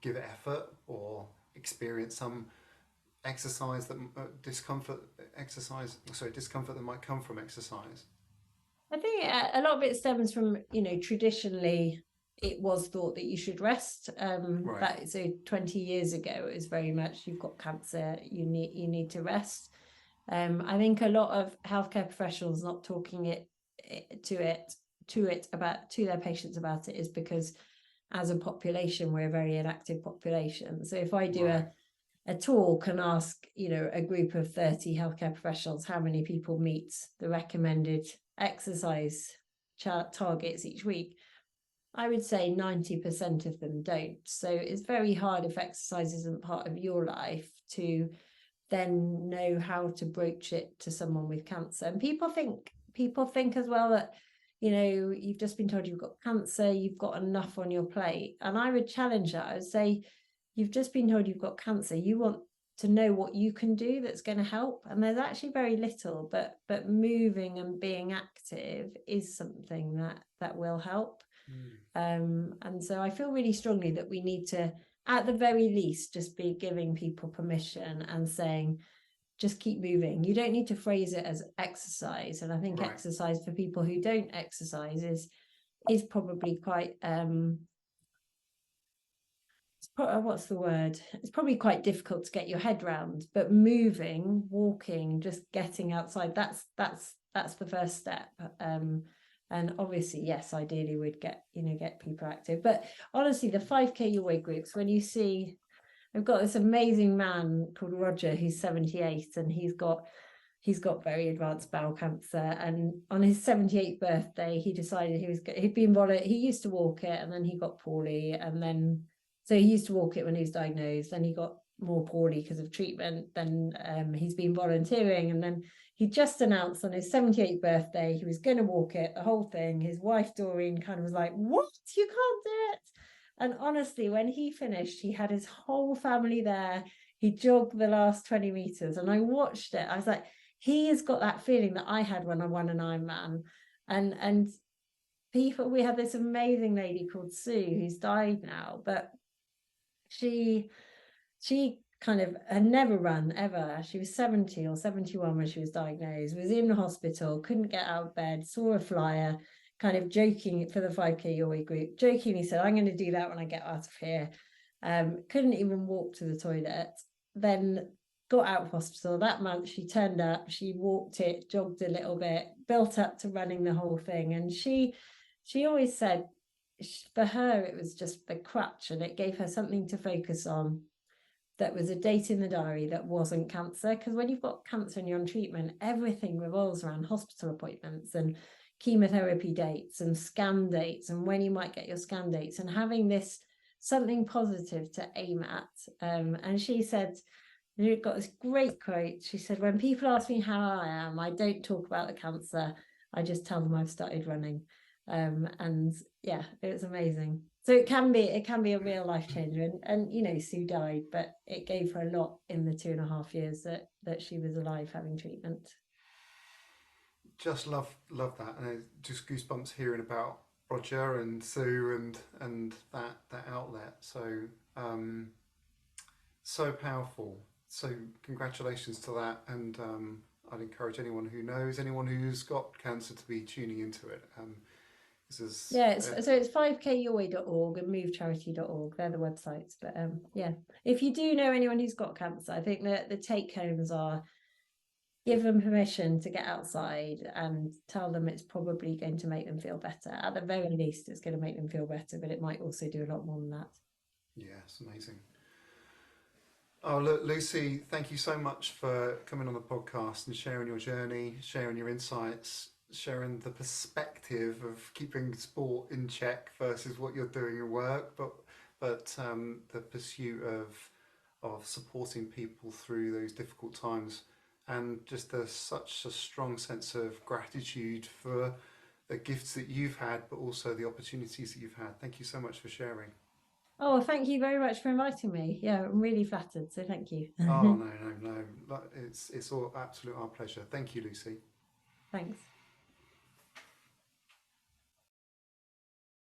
give it effort or experience some exercise that discomfort that might come from exercise? I think a lot of it stems from, traditionally it was thought that you should rest. Right. That so 20 years ago it was very much, you've got cancer, you need to rest. I think a lot of healthcare professionals not talking to their patients about it is because as a population we're a very inactive population. So if I do Right. a talk and ask, a group of 30 healthcare professionals how many people meet the recommended exercise targets each week, I would say 90% of them don't. So it's very hard, if exercise isn't part of your life, to then know how to broach it to someone with cancer. And people think as well that, you've just been told you've got cancer, you've got enough on your plate. And I would challenge that. I would say, you've just been told you've got cancer, you want to know what you can do that's going to help. And there's actually very little, but moving and being active is something that will help. And so I feel really strongly that we need to, at the very least, just be giving people permission and saying, just keep moving. You don't need to phrase it as exercise. And I think Right. exercise for people who don't exercise is probably quite what's the word? It's probably quite difficult to get your head round, but moving, walking, just getting outside, that's the first step. And obviously, yes, ideally we'd get people active. But honestly, the 5K away groups, when you see, I've got this amazing man called Roger who's 78, and he's got very advanced bowel cancer. And on his 78th birthday, he decided he used to walk it, and then he got poorly, and then so he used to walk it when he was diagnosed, then he got more poorly because of treatment, then he's been volunteering, and then he just announced on his 78th birthday he was going to walk it, the whole thing. His wife Doreen kind of was like, what, you can't do it. And honestly, when he finished, he had his whole family there. He jogged the last 20 meters and I watched it. I was like, he has got that feeling that I had when I won an Ironman. And people, we had this amazing lady called Sue who's died now, but she kind of had never run ever. She was 70 or 71 when she was diagnosed, was in the hospital, couldn't get out of bed, saw a flyer, kind of joking for the 5K Your Way group, jokingly said, I'm going to do that when I get out of here. Couldn't even walk to the toilet. Then got out of hospital. That month she turned up, she walked it, jogged a little bit, built up to running the whole thing. And she always said for her it was just the crutch, and it gave her something to focus on that was a date in the diary that wasn't cancer. Because when you've got cancer and you're on treatment, everything revolves around hospital appointments and chemotherapy dates and scan dates and when you might get your scan dates, and having this something positive to aim at. And she said, you got this great quote. She said, when people ask me how I am, I don't talk about the cancer. I just tell them I've started running. And yeah, it was amazing. So it can be a real life changer. And you know, Sue died, but it gave her a lot in the 2.5 years that she was alive having treatment. Just love that, and just goosebumps hearing about Roger and Sue and that outlet. So so powerful. So congratulations to that, and I'd encourage anyone who knows anyone who's got cancer to be tuning into it. It's 5kyourway.org and movecharity.org. They're the websites. But yeah, if you do know anyone who's got cancer, I think that the take homes are give them permission to get outside and tell them it's probably going to make them feel better. At the very least, it's going to make them feel better, but it might also do a lot more than that. Yeah, it's amazing. Oh, look, Lucy, thank you so much for coming on the podcast and sharing your journey, sharing your insights, sharing the perspective of keeping sport in check versus what you're doing at work, but the pursuit of supporting people through those difficult times, and just such a strong sense of gratitude for the gifts that you've had, but also the opportunities that you've had. Thank you so much for sharing. Oh, thank you very much for inviting me. Yeah, I'm really flattered, so thank you. Oh, no. It's all absolute our pleasure. Thank you, Lucy. Thanks.